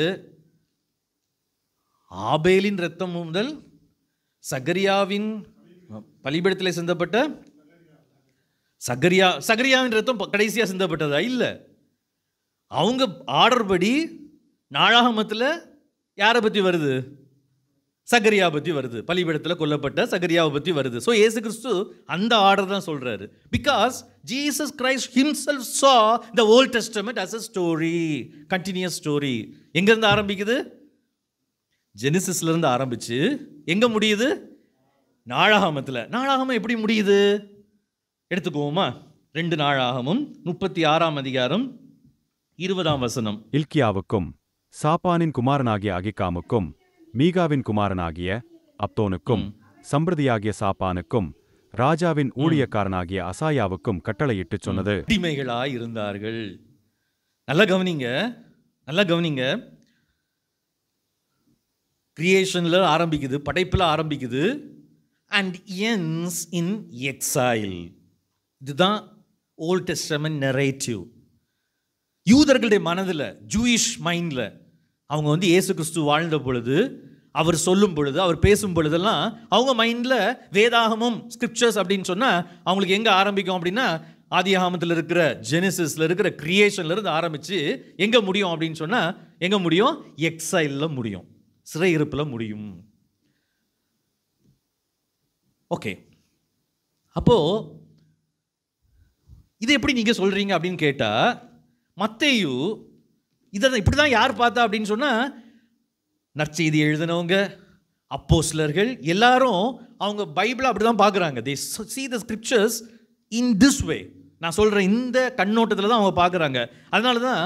Speaker 2: ஆபேலின் இரத்தம் முதல் சகரியாவின் பலிபீடத்தில் சிந்தப்பட்ட சகரியாவின் ரத்தம் கடைசியாக சிந்தப்பட்டதா? இல்லை. அவங்க ஆர்டர் படி நாளாகமத்தில் யாரை பற்றி வருது? சகரியா பற்றி வருது, பலிபீடத்தில் கொல்லப்பட்ட சகரியாவை பற்றி வருது. ஸோ இயேசு கிறிஸ்து அந்த ஆர்டர் தான் சொல்கிறாரு. Because Jesus Christ himself saw the Old Testament as a story, continuous story. எங்கேருந்து ஆரம்பிக்குது? ஜெனிசிஸ்லேருந்து ஆரம்பிச்சு எங்கே முடியுது? நாளாகமத்தில். நாளாகமம் எப்படி முடியுது எடுத்துக்குவோமா? 2 நாளாகமும் 36ஆம் அதிகாரம் 20ஆம் வசனம்.
Speaker 3: இல்கியாவுக்கும் சாப்பானின் குமாரனாகிய அகிகாமுக்கும் மீகாவின் குமாரனாகிய அப்தோனுக்கும் சம்பிரதியாகிய சாப்பானுக்கும் ராஜாவின் ஊழியக்காரனாகிய அசாயாவுக்கும் கட்டளையிட்டு சொன்னது.
Speaker 2: அடிமைகளாய் இருந்தார்கள். நல்லா கவனிங்க, நல்லா கவனிங்க. கிரியேஷன்ல ஆரம்பிக்குது, படைப்பில் ஆரம்பிக்குது, அண்ட் ends in exile. இதுதான் ஓல்ட் டெஸ்டமென்ட் நரேட்டிவ். யூதர்களுடைய மனதில், ஜூயிஷ் மைண்டில் அவங்க வந்து இயேசு கிறிஸ்து வாழ்ந்த பொழுது, அவர் சொல்லும் பொழுது, அவர் பேசும் பொழுதெல்லாம் அவங்க மைண்டில் வேதாகமும் ஸ்கிரிப்சர்ஸ் அப்படின்னு சொன்னால் அவங்களுக்கு எங்கே ஆரம்பிக்கும் அப்படின்னா, ஆதியாகமத்தில் இருக்கிற ஜெனிசிஸில் இருக்கிற கிரியேஷன்ல இருந்து ஆரம்பித்து எங்கே முடியும் அப்படின்னு சொன்னால் எங்கே முடியும்? எக்ஸைலில் முடியும், சிறையிருப்பில் முடியும். ஓகே, அப்போது இது எப்படி நீங்கள் சொல்கிறீங்க அப்படின்னு கேட்டால், மத்தேயு இதை இப்படி தான் யார் பார்த்தா அப்படின்னு சொன்னால், நற்செய்தி எழுதினவங்க, அப்போஸ்தலர்கள் எல்லாரும் அவங்க பைபிளை அப்படி தான் பார்க்குறாங்க. they see the scriptures in this way. நான் சொல்கிற இந்த கண்ணோட்டத்தில் தான் அவங்க பார்க்குறாங்க. அதனால தான்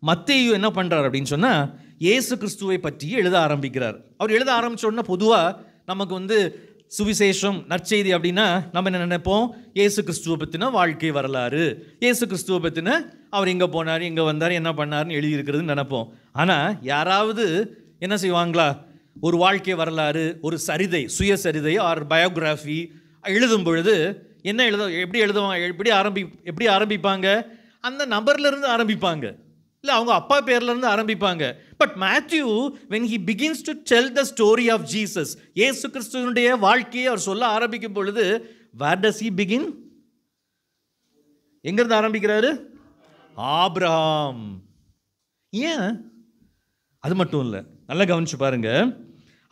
Speaker 2: மத்தேயு என்ன பண்ணுறார் அப்படின்னு சொன்னால், இயேசு கிறிஸ்துவை பற்றி எழுத ஆரம்பிக்கிறார். அவர் எழுத ஆரம்பித்தோன்னா பொதுவாக நமக்கு வந்து சுவிசேஷம், நற்செய்தி அப்படின்னா நம்ம என்ன நினைப்போம்? இயேசு கிறிஸ்துவை பற்றின வாழ்க்கை வரலாறு, இயேசு கிறிஸ்துவை பற்றின அவர் எங்கே போனார், எங்கே வந்தார், என்ன பண்ணார்னு எழுதியிருக்கிறதுன்னு நினைப்போம். ஆனால் யாராவது என்ன செய்வாங்களா? ஒரு வாழ்க்கை வரலாறு, ஒரு சரிதை, சுயசரிதை ஆர் பயோகிராஃபி எழுதும் பொழுது என்ன எப்படி எழுதுவாங்க? எப்படி ஆரம்பிப்பாங்க? அந்த நபர்லேருந்து ஆரம்பிப்பாங்க, இல்லை அவங்க அப்பா பேர்லேருந்து ஆரம்பிப்பாங்க. But Matthew when he begins to tell the story of Jesus, இயேசு கிறிஸ்துவனுடைய வாழ்க்கையை அவர் சொல்ல ஆரம்பிக்கும் பொழுது, where does he begin? எங்கிருந்து ஆரம்பிக்கிறாரு? ஆபிரகாம். ஏன்? அது மட்டும் இல்லை, நல்லா கவனிச்சு பாருங்க.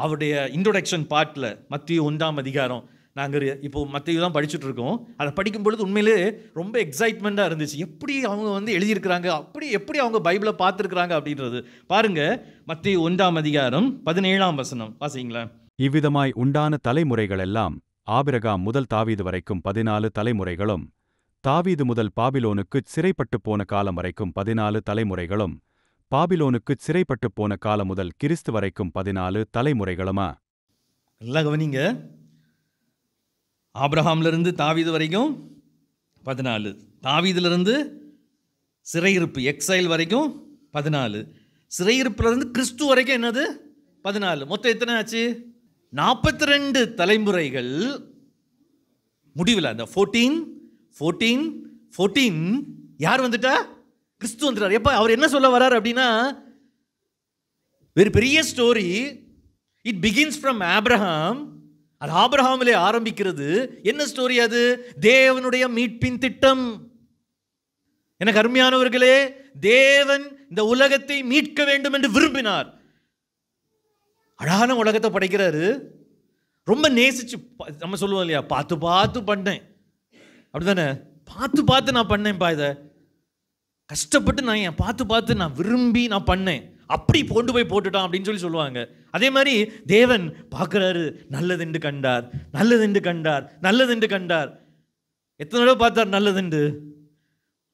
Speaker 2: அவருடைய இன்ட்ரோடக்ஷன் பார்ட்டில் மத்தேயு 1ஆம் அதிகாரம், நாங்கள் இப்போ மத்தேயு தான் படிச்சுட்டு இருக்கோம். அதை படிக்கும் பொழுது உண்மையிலே ரொம்ப எக்ஸைட்மெண்ட்டாக இருந்துச்சு. எப்படி அவங்க வந்து எழுதியிருக்கிறாங்க, எப்படி அவங்க பைபிளை பார்த்துருக்குறாங்க அப்படின்றது பாருங்க. மத்தேயு 1ஆம் அதிகாரம் 17ஆம் வசனம் வாசிங்களா.
Speaker 3: இவ்விதமாய் உண்டான தலைமுறைகளெல்லாம் ஆபிரகாம் முதல் தாவீது வரைக்கும் 14 தலைமுறைகளும், தாவீது முதல் பாபிலோனுக்குச் சிறைப்பட்டுப் போன காலம் வரைக்கும் 14 தலைமுறைகளும், பாபிலோனுக்குச் சிறைப்பட்டுப் போன காலம் முதல் கிறிஸ்து வரைக்கும் 14 தலைமுறைகளுமா?
Speaker 2: நல்லா கவனிங்க. ஆபிரகாம்லேருந்து தாவீது வரைக்கும் 14, தாவீதிலிருந்து சிறையிருப்பு எக்ஸைல் வரைக்கும் 14, சிறையிருப்பிலிருந்து கிறிஸ்து வரைக்கும் என்னது 14. மொத்தம் எத்தனை ஆச்சு? 42 தலைமுறைகள். முடிவில் அந்த 14 யார் வந்துட்டா? கிறிஸ்து வந்துட்டார். எப்போ அவர் என்ன சொல்ல வர்றார் அப்படின்னா, வெரி பெரிய story. It begins from Abraham. அது ஆபிரகாமிலே ஆரம்பிக்கிறது. என்ன ஸ்டோரி அது? தேவனுடைய மீட்பின் திட்டம். எனக்கு அருமையானவர்களே, தேவன் இந்த உலகத்தை மீட்க வேண்டும் என்று விரும்பினார். அழகான உலகத்தை படைக்கிறாரு. ரொம்ப நேசிச்சு, நம்ம சொல்லுவோம் இல்லையா, பார்த்து பார்த்து பண்ணேன், அப்படிதானே? பார்த்து நான் பண்ணேன்ப்பா, இதை கஷ்டப்பட்டு நான் பார்த்து நான் விரும்பி நான் பண்ணேன், அப்படி கொண்டு போய் போட்டுட்டான் அப்படின்னு சொல்லுவாங்க. அதே மாதிரி தேவன் பார்க்குறாரு, நல்லதென்று கண்டார், நல்லதென்று கண்டார், நல்லதென்று கண்டார். எத்தனை தடவை பார்த்தார் நல்லதென்று?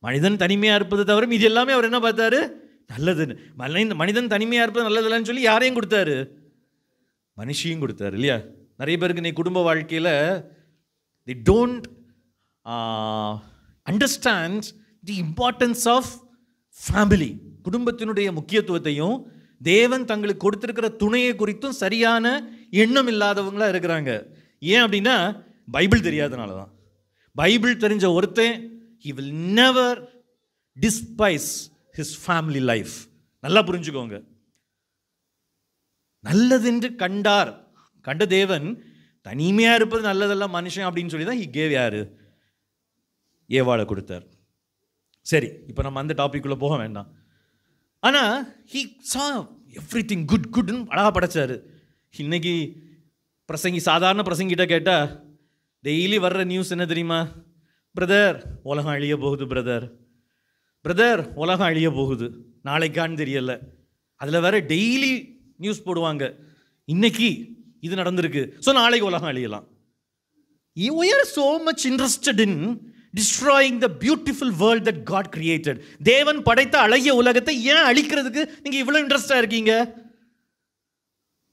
Speaker 2: மனிதன் தனிமையாக இருப்பது தவிர மீதி எல்லாமே அவர் என்ன பார்த்தாரு? நல்லதுன்னு. மனிதன் தனிமையாக இருப்பது நல்லதில்லைன்னு சொல்லி யாரையும் கொடுத்தாரு? மனுஷியும் கொடுத்தாரு இல்லையா? நிறைய பேருக்கு நீ குடும்ப வாழ்க்கையில் they don't understand the importance of family. குடும்பத்தினுடைய முக்கியத்துவத்தையும் தேவன் தங்களுக்கு கொடுத்திருக்கிற துணையை குறித்தும் சரியான எண்ணம் இல்லாதவங்களா இருக்கிறாங்க. ஏன் அப்படின்னா பைபிள் தெரியாதனால தான். பைபிள் தெரிஞ்ச ஒருத்தன் he will never despise his family life. நல்லா புரிஞ்சுக்கோங்க. நல்லதென்று கண்டார், கண்ட தேவன் தனிமையாக இருப்பது நல்லதெல்லாம் மனுஷன் அப்படின்னு சொல்லி தான் he gave யாரு? ஏவாளை கொடுத்தார். சரி, இப்போ நம்ம அந்த டாபிக்குள்ளே போக வேண்டாம். ஆனால் he saw everything good ன்னு அழகாக படைச்சாரு. இன்னைக்கு சாதாரண பிரசங்கிட்ட கேட்டால் டெய்லி வர்ற நியூஸ் என்ன தெரியுமா? பிரதர் உலகம் அழிய போகுது, பிரதர் உலகம் அழிய போகுது, நாளைக்கான்னு தெரியல. அதில் வேற டெய்லி நியூஸ் போடுவாங்க, இன்னைக்கு இது நடந்திருக்கு, ஸோ நாளைக்கு உலகம் அழியலாம். We are so much interested in destroying the beautiful world that God created. தேவன் படைத்த அழகிய உலகத்தை ஏன் அழிக்கிறதுக்கு நீங்க இவ்வளவு இன்ட்ரெஸ்டா இருக்கீங்க?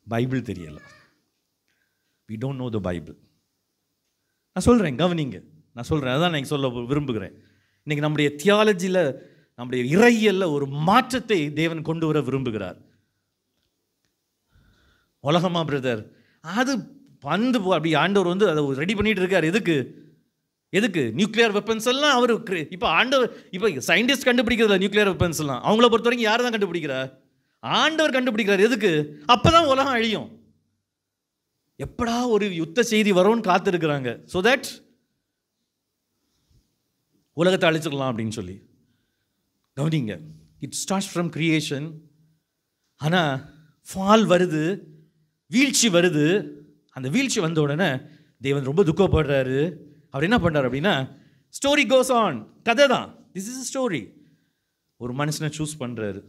Speaker 2: பைபிள் தெரியல. We don't know the Bible. நான் சொல்றேன், கவனிங்க, நான் சொல்றேன், அதான் நான் சொல்ல விரும்புகிறேன். இன்னைக்கு நம்முடைய தியாலஜியில், நம்முடைய இறையியல்ல ஒரு மாற்றத்தை தேவன் கொண்டு வர விரும்புகிறார். உலகமா பிரதர், அது வந்து அப்படி ஆண்டவர் வந்து அதை ரெடி பண்ணிட்டு இருக்கார். எதுக்கு நியூக்ளியர் வெப்பன்ஸ் எல்லாம் அவர் இப்போ ஆண்டவர், இப்போ சயின்டிஸ்ட் கண்டுபிடிக்கிறதுல நியூக்ளியர் வெப்பன்ஸ் எல்லாம் அவங்கள பொறுத்த வரைக்கும் யார் தான் கண்டுபிடிக்கிறார்? ஆண்டவர் கண்டுபிடிக்கிறார். எதுக்கு? அப்பதான் உலகம் அழியும். எப்படா ஒரு யுத்த செய்தி வரும்னு காத்திருக்கிறாங்க, ஸோ தட் உலகத்தை அழிச்சிடலாம் அப்படின்னு சொல்லி. கவனிங்க, இட் ஸ்டார்ட்ஸ் ஃப்ரம் கிரியேஷன். ஆனால் ஃபால் வருது, வீழ்ச்சி வருது. அந்த வீழ்ச்சி வந்த உடனே தேவன் ரொம்ப துக்கப்படுறாரு. அவர் என்ன பண்ணுறாரு அப்படின்னா, ஸ்டோரி கோஸ் ஆன், கதை தான், திஸ் இஸ் ஸ்டோரி. ஒரு மனுஷனை சூஸ் பண்ணுறாரு.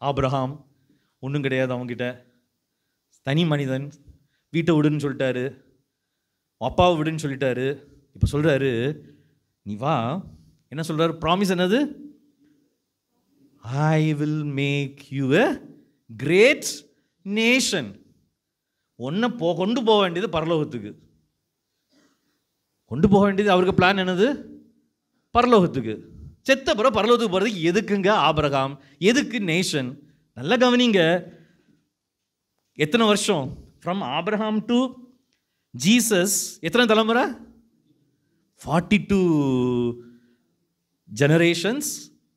Speaker 2: ஆபிரகாம் ஒன்றும் கிடையாது அவங்ககிட்ட, தனி மனிதன், வீட்டை விடுன்னு சொல்லிட்டாரு, அப்பாவை விடுன்னு சொல்லிட்டாரு. இப்போ சொல்கிறாரு, நீ வா. என்ன சொல்கிறாரு? ப்ராமிஸ் என்னது? I will make you a great nation. ஒன்றை கொண்டு போக வேண்டியது பரலோகத்துக்கு, கொண்டு போக வேண்டியது அவருக்கு பிளான் என்னது? பரலோகத்துக்கு. செத்த பிறகு பரலோகத்துக்கு போகிறதுக்கு எதுக்குங்க ஆபிரகாம்? எதுக்கு நேஷன்? நல்லா கவனிங்க, எத்தனை வருஷம்? ஃப்ரம் ஆபிரகாம் டு ஜீசஸ் எத்தனை தலைமுறை? 42 ஜெனரேஷன்ஸ்.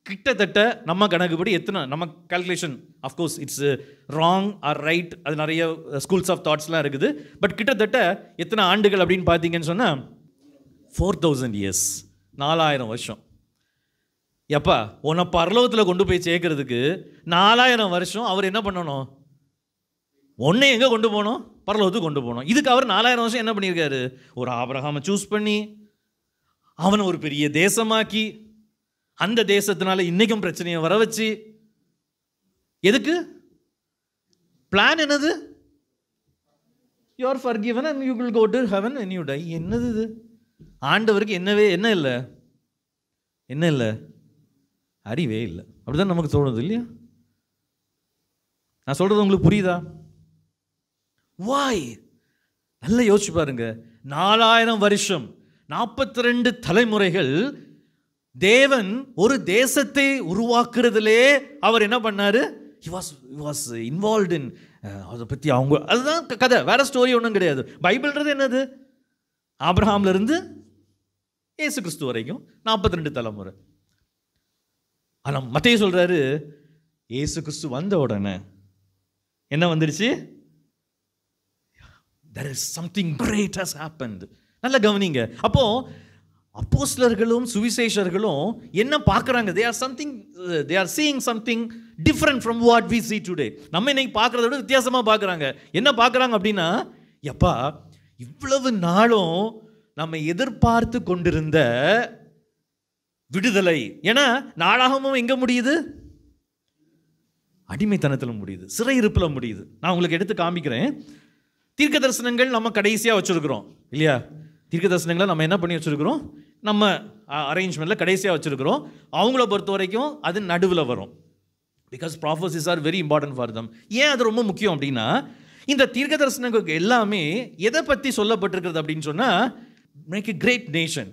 Speaker 2: கிட்டத்தட்ட நம்ம கணக்குப்படி எத்தனை, நம்ம calculation of course it's wrong or right, அது நிறைய ஸ்கூல்ஸ் ஆஃப் தாட்ஸ்லாம் இருக்குது. பட் கிட்டத்தட்ட எத்தனை ஆண்டுகள் அப்படின்னு பார்த்தீங்கன்னு சொன்னால் 4000 இயர்ஸ், 4000 வருஷம். எப்பா உன்னை பரலோகத்தில் கொண்டு போய் சேர்க்கறதுக்கு 4000 வருஷம் அவர் என்ன பண்ணணும்? ஒன்றை எங்கே கொண்டு போகணும்? பரலோகத்துக்கு கொண்டு போகணும். இதுக்கு அவர் 4000 வருஷம் என்ன பண்ணியிருக்காரு? ஒரு ஆபிரகாமை சூஸ் பண்ணி அவனை ஒரு பெரிய தேசமாக்கி, அந்த தேசத்தினால இன்னைக்கும் பிரச்சனையை வர வச்சு, எதுக்கு? பிளான் என்னது? You are forgiven and you will go to heaven when you die. என்னது இது? ஆண்டவருக்கு என்ன இல்லை? அறிவே இல்லை. அப்படிதான் நமக்கு தோணுது இல்லையா? நான் சொல்றது உங்களுக்கு புரியுதா? வாய் நல்லா யோசிச்சு பாருங்க. 4000 வருஷம், 42 தலைமுறைகள் தேவன் ஒரு தேசத்தை உருவாக்குறதுலே அவர் என்ன பண்ணாரு? he was involved in அதை பற்றி அவங்க, அதுதான் கதை, வேற ஸ்டோரி ஒன்றும் கிடையாது. பைபிள்ன்றது என்னது? ஆபிரகாம்ல இருந்து இயேசு கிறிஸ்து வரைக்கும் 42 தலைமுறை. ஆனால் மத்தேயு சொல்றாரு, இயேசு கிறிஸ்து வந்த உடனே என்ன வந்துடுச்சு? there is something great has happened. நல்ல கவனிங்க. அப்போ அப்போஸ்தலர்களும் சுவிசேஷர்களும் என்ன பார்க்குறாங்க? they are seeing something different from what we see today. நம்ம இன்னைக்கு பார்க்குறத விட வித்தியாசமாக பார்க்குறாங்க. என்ன பார்க்குறாங்க அப்படின்னா, எப்பா இவ்வளவு நாளும் நம்ம எதிர்பார்த்து கொண்டிருந்த விடுதலை, ஏன்னா நாளாகமும் எங்கே முடியுது? அடிமைத்தனத்தில் முடியுது, சிறையிருப்பில் முடியுது. நான் உங்களுக்கு எடுத்து காமிக்கிறேன். தீர்க்க தரிசனங்கள் நம்ம கடைசியாக வச்சுருக்கிறோம் இல்லையா? தீர்க்க தரிசனங்களை நம்ம என்ன பண்ணி வச்சுருக்கிறோம்? நம்ம அரேஞ்ச்மெண்ட்டில் கடைசியாக வச்சுருக்கிறோம். அவங்கள பொறுத்த வரைக்கும் அது நடுவில் வரும். Because prophecies are very important for them. ஏன் அது ரொம்ப முக்கியம் அப்படின்னா, இந்த தீர்க்க தரிசனங்களுக்கு எல்லாமே எதை பற்றி சொல்லப்பட்டிருக்கிறது அப்படின்னு சொன்னால், மேக் எ கிரேட் நேஷன்,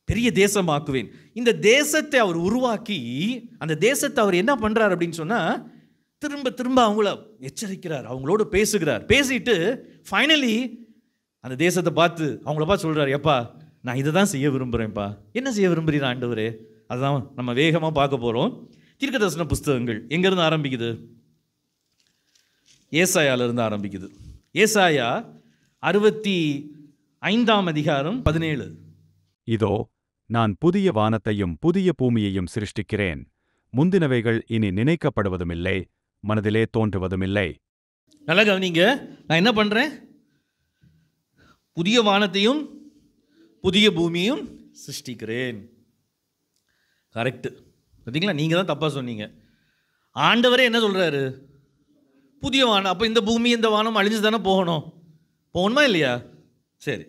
Speaker 2: பெரிய தேசமாக்குவேன். இந்த தேசத்தை அவர் உருவாக்கி, அந்த தேசத்தை அவர் என்ன பண்ணுறார் அப்படின்னு சொன்னால், திரும்ப திரும்ப அவங்கள எச்சரிக்கிறார், அவங்களோட பேசுகிறார். பேசிட்டு ஃபைனலி அந்த தேசத்தை பார்த்து அவங்கள பார்த்து சொல்கிறார், எப்பா நான் இதை தான் செய்ய விரும்புகிறேன்ப்பா. என்ன செய்ய விரும்புகிறீர் ஆண்டவரே? அதுதான் நம்ம வேகமாக பார்க்க போகிறோம். தீர்க்க தரிசன புஸ்தகங்கள் எங்கேருந்து ஆரம்பிக்குது? ஏசாயாவிலிருந்து ஆரம்பிக்குது. ஏசாயா 65ஆம் அதிகாரம் 17.
Speaker 3: இதோ நான் புதிய வானத்தையும் புதிய பூமியையும் சிருஷ்டிக்கிறேன். முந்தினவைகள் இனி நினைக்கப்படுவதுமில்லை, மனதிலே தோன்றுவதுமில்லை.
Speaker 2: நல்லா கவனிங்க, நான் என்ன பண்ணுறேன்? புதிய வானத்தையும் புதிய பூமியும் சிருஷ்டிக்கிறேன். கரெக்டு. பார்த்தீங்களா, நீங்கள் தான் தப்பாக சொன்னீங்க. ஆண்டவரே என்ன சொல்கிறாரு? புதிய வானம். அப்போ இந்த பூமி இந்த வானம் அழிஞ்சு தானே போகணுமா இல்லையா? சரி,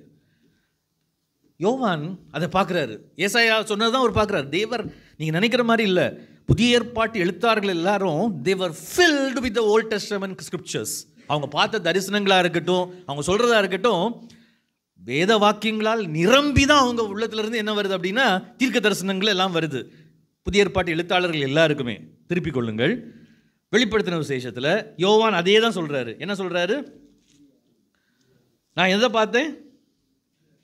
Speaker 2: யோவான் அதை பார்க்குறாரு. ஏசாயா சொன்னது தான் அவர் பார்க்குறாரு. தேவர் நீங்கள் நினைக்கிற மாதிரி இல்லை. புதிய ஏற்பாட்டு எழுத்தார்கள் எல்லாரும் they were filled with the old testament scriptures. அவங்க பார்த்த தரிசனங்களாக இருக்கட்டும், அவங்க சொல்கிறதா இருக்கட்டும், வேத வாக்கியங்களால் நிரம்பி தான் அவங்க உள்ளத்திலிருந்து என்ன வருது அப்படின்னா தீர்க்க தரிசனங்கள் எல்லாம் வருது. புதிய ஏற்பாட்டு எழுத்தாளர்கள் எல்லாருக்குமே திருப்பிக் கொள்ளுங்கள். வெளிப்படுத்தின விசேஷத்தில் யோவான் அதே தான் சொல்கிறாரு. என்ன சொல்கிறாரு? நான் எதை பார்த்தேன்?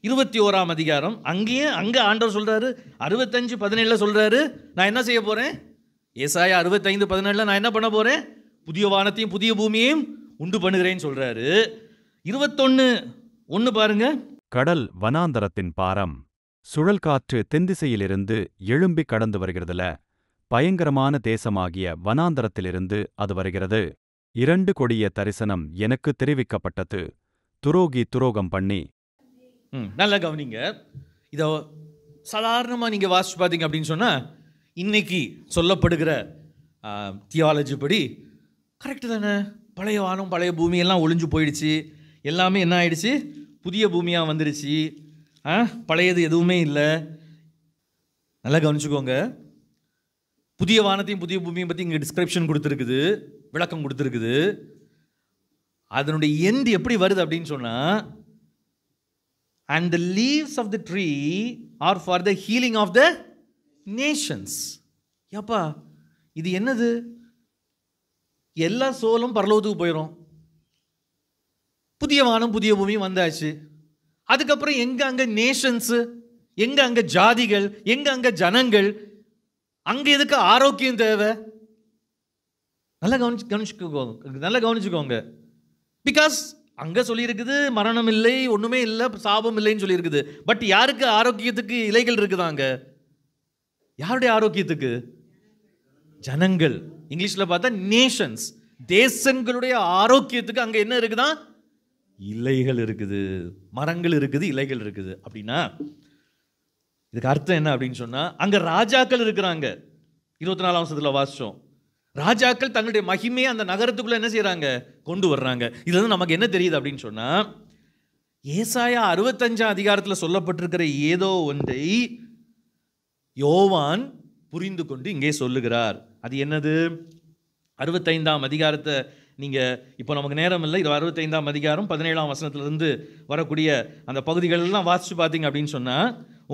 Speaker 2: 21ஆம் அதிகாரம். அங்கே ஆண்டவர் சொல்கிறாரு 65:17 சொல்கிறாரு, நான் என்ன செய்ய போகிறேன்? ஏசாயா 65:17 நான் என்ன பண்ண போகிறேன்? புதிய வானத்தையும் புதிய பூமியையும் உண்டு பண்ணுகிறேன்னு சொல்கிறாரு. 21:1 பாருங்க.
Speaker 3: கடல் வனாந்தரத்தின் பாரம், சுழல் காற்று தென்திசையிலிருந்து எழும்பி கடந்து வருகிறதுல, பயங்கரமான தேசமாகிய வனாந்தரத்திலிருந்து அது வருகிறது. 2 கொடிய தரிசனம் எனக்கு தெரிவிக்கப்பட்டது. துரோகி துரோகம் பண்ணி.
Speaker 2: நல்லா கவனிங்க. இதை சாதாரணமாக நீங்கள் வாசிச்சு பார்த்தீங்க அப்படின்னு சொன்னால் இன்னைக்கு சொல்லப்படுகிற தியாலஜி படி கரெக்டு தானே. பழைய வானம் பழைய பூமியெல்லாம் ஒளிஞ்சு போயிடுச்சு. எல்லாமே என்ன ஆயிடுச்சு? புதிய பூமியாக வந்துடுச்சு. பழையது எதுவுமே இல்லை. நல்லா கவனிச்சுக்கோங்க. புதிய வானத்தையும் புதிய பூமியை பற்றி இங்கே டிஸ்கிரிப்ஷன் கொடுத்துருக்குது, விளக்கம் கொடுத்துருக்குது. அதனுடைய எண்ட் எப்படி வருது அப்படின்னு சொன்னால், and the leaves of the tree are for the healing of the nations. ஏப்பா இது என்னது? எல்லா சோலும் பரலோகத்துக்கு போயிடும். புதிய வானம் புதிய பூமி வந்தாச்சு. அதுக்கப்புறம் எங்க அங்க நேஷன்ஸ், எங்க அங்க ஜாதிகள், எங்க அங்க ஜனங்கள், அங்க எதுக்கு ஆரோக்கியம் தேவை? நல்லா கவனிச்சுக்கோங்க. பிகாஸ் அங்க சொல்லியிருக்குது மரணம் இல்லை, ஒண்ணுமே இல்லை, சாபம் இல்லைன்னு சொல்லியிருக்குது. பட் யாருக்கு ஆரோக்கியத்துக்கு இலைகள் இருக்குதாங்க? யாருடைய ஆரோக்கியத்துக்கு? ஜனங்கள். இங்கிலீஷ்ல பார்த்தா நேஷன்ஸ், தேசங்களுடைய ஆரோக்கியத்துக்கு அங்க என்ன இருக்குதான்? இலைகள் இருக்குது, மரங்கள் இருக்குது, இலைகள் இருக்குது. அப்படின்னா இதுக்கு அர்த்தம் என்ன அப்படின்னு சொன்னா, அங்க ராஜாக்கள் இருக்கிறாங்க. 24ஆம் வசனத்துல வாசிச்சோம். ராஜாக்கள் தங்களுடைய மகிமையை அந்த நகரத்துக்குள்ள என்ன செய்யறாங்க? கொண்டு வர்றாங்க. இதுல இருந்து நமக்கு என்ன தெரியுது அப்படின்னு சொன்னா, ஏசாயா 65ஆம் அதிகாரத்தில் சொல்லப்பட்டிருக்கிற ஏதோ ஒன்றை யோவான் புரிந்து கொண்டு இங்கே சொல்லுகிறார். அது என்னது? 65ஆம் அதிகாரத்தை நீங்க இப்போ நமக்கு நேரம் இல்லை, இது 65ஆம் அதிகாரம் 17ஆம் வசனத்திலிருந்து வரக்கூடிய அந்த பகுதிகள் எல்லாம் வாசிச்சு பார்த்தீங்க அப்படின்னு சொன்னா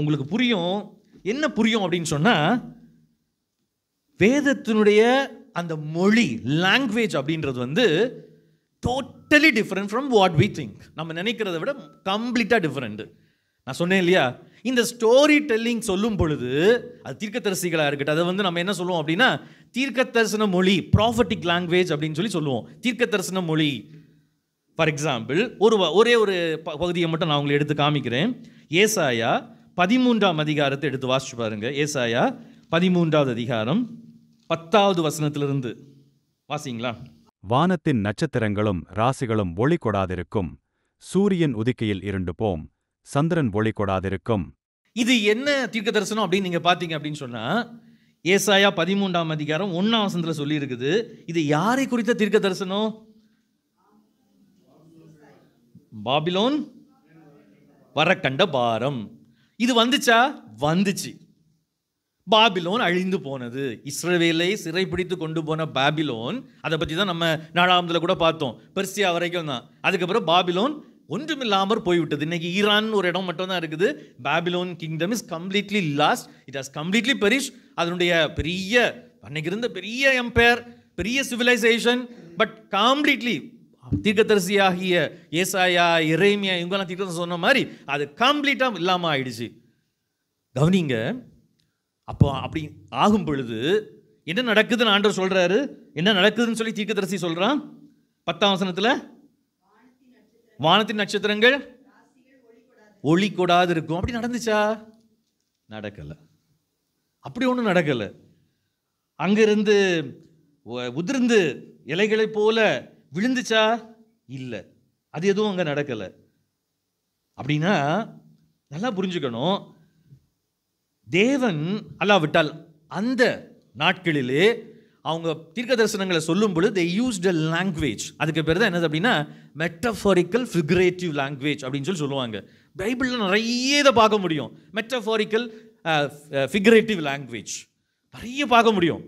Speaker 2: உங்களுக்கு புரியும். என்ன புரியும் அப்படின்னு சொன்னா, வேதத்தினுடைய அந்த மொழி, லாங்குவேஜ் அப்படின்றது வந்து totally different from what we think. நம்ம நினைக்கிறத விட கம்ப்ளீட்டாக டிஃப்ரெண்ட். நான் சொன்னேன் இல்லையா, இந்த ஸ்டோரி டெல்லிங் சொல்லும் பொழுது அது தீர்க்கதரிசிகளாக இருக்கட்டும், அதை வந்து நம்ம என்ன சொல்லுவோம் அப்படின்னா தீர்க்க தரிசன மொழி, ப்ராஃபட்டிக் லாங்குவேஜ் அப்படின்னு சொல்லி சொல்லுவோம். தீர்க்க தரிசன மொழி. ஃபார் எக்ஸாம்பிள் ஒரே ஒரு பகுதியை மட்டும் நான் உங்களுக்கு எடுத்து காமிக்கிறேன். ஏசாயா 13ஆம் அதிகாரத்தை எடுத்து வாசிச்சு பாருங்க. ஏசாயா 13ஆவது அதிகாரம் 10வது வசனத்திலிருந்து வாசிங்களா.
Speaker 3: வானத்தின் நட்சத்திரங்களும் ராசிகளும் ஒளி கொடாதிருக்கும், சூரியன் உதிக்கையில் இருண்டு போம், சந்திரன் ஒளி கொடாதிருக்கும்.
Speaker 2: இது என்ன தீர்க்க தரிசனம் அப்படின்னு நீங்க பாத்தீங்க அப்படின்னு சொன்னா, ஏசாயா 13ஆம் அதிகாரம் 1ஆம் வசனத்துல சொல்லி இருக்குது. இது யாரை குறித்த தீர்க்க தரிசனம்? பாபிலோன் வரக்கண்ட பாரம். இது வந்துச்சா? வந்துச்சு. பாபிலோன் அழிந்து போனது. இஸ்ரவேலை சிறைப்பிடித்து கொண்டு போன பாபிலோன், அதை பற்றி தான் நம்ம 4ஆம் கூட பார்த்தோம். பெர்சியா வரைக்கும் தான். அதுக்கப்புறம் பாபிலோன் ஒன்றுமில்லாமற் போய்விட்டது. இன்னைக்கு ஈரான் ஒரு இடம் மட்டும் தான் இருக்குது. Babylon kingdom is completely last. It has completely perish. அதனுடைய பெரிய அன்னைக்கு இருந்த பெரிய எம்பையர், பெரிய சிவிலைசேஷன், பட் கம்ப்ளீட்லி தீர்க்கதரிசியாகிய ஏசாயா, எரேமியா இவங்கெல்லாம் தீர்க்கதரிசி சொன்ன மாதிரி அது கம்ப்ளீட்டாக இல்லாமல் ஆயிடுச்சு. கவனிங்க. அப்போ அப்படி ஆகும் பொழுது என்ன நடக்குதுன்னு ஆண்டவர் சொல்றாரு. என்ன நடக்குதுன்னு சொல்லி தீர்க்கதரிசி சொல்றான். 10ஆம் வசனத்துல, வானத்தின் நட்சத்திரங்கள் ஒளி கொடாது இருக்கும். அப்படி நடந்துச்சா? நடக்கல. அப்படி ஒன்றும் நடக்கல. அங்கிருந்து உதிர்ந்து இலைகளைப் போல விழுந்துச்சா? இல்லை, அது எதுவும் அங்கே நடக்கலை. அப்படின்னா நல்லா புரிஞ்சுக்கணும், தேவன் அல்லாவிட்டால் அந்த நாட்களிலே அவங்க தீர்க்க தரிசனங்களை சொல்லும் பொழுது they used a language. அதுக்கு பேர் தான் என்னது அப்படின்னா மெட்டஃபாரிக்கல் ஃபிகரேட்டிவ் லாங்குவேஜ் அப்படின்னு சொல்லி சொல்லுவாங்க. பைபிளில் நிறைய இதை பார்க்க முடியும். மெட்டஃபாரிக்கல் ஃபிகரேட்டிவ் லாங்குவேஜ் நிறைய பார்க்க முடியும்.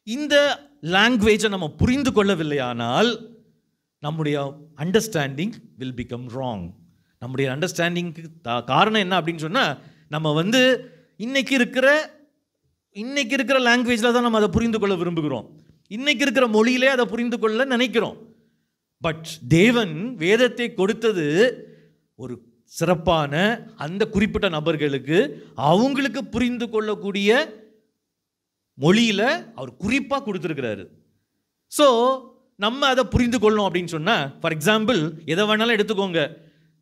Speaker 2: இந்த லாங்குவேஜை நம்ம புரிந்து கொள்ளவில்லையானால் நம்முடைய அண்டர்ஸ்டாண்டிங் வில் பிகம் ராங். நம்முடைய அண்டர்ஸ்டாண்டிங்க்கு காரணம் என்ன அப்படின்னு சொன்னால், நம்ம இன்னைக்கு இருக்கிற லாங்குவேஜில் தான் நம்ம அதை புரிந்து கொள்ள விரும்புகிறோம். இன்னைக்கு இருக்கிற மொழியிலே அதை புரிந்து கொள்ள நினைக்கிறோம். பட் தேவன் வேதத்தை கொடுத்தது ஒரு சிறப்பான அந்த குறிப்பிட்ட நபர்களுக்கு அவங்களுக்கு புரிந்து கொள்ளக்கூடிய மொழியில் அவர் குறிப்பாக கொடுத்துருக்கிறாரு. ஸோ நம்ம அதை புரிந்து கொள்ளணும் அப்படின்னு சொன்னால், ஃபார் எக்ஸாம்பிள் எதை வேணாலும் எடுத்துக்கோங்க.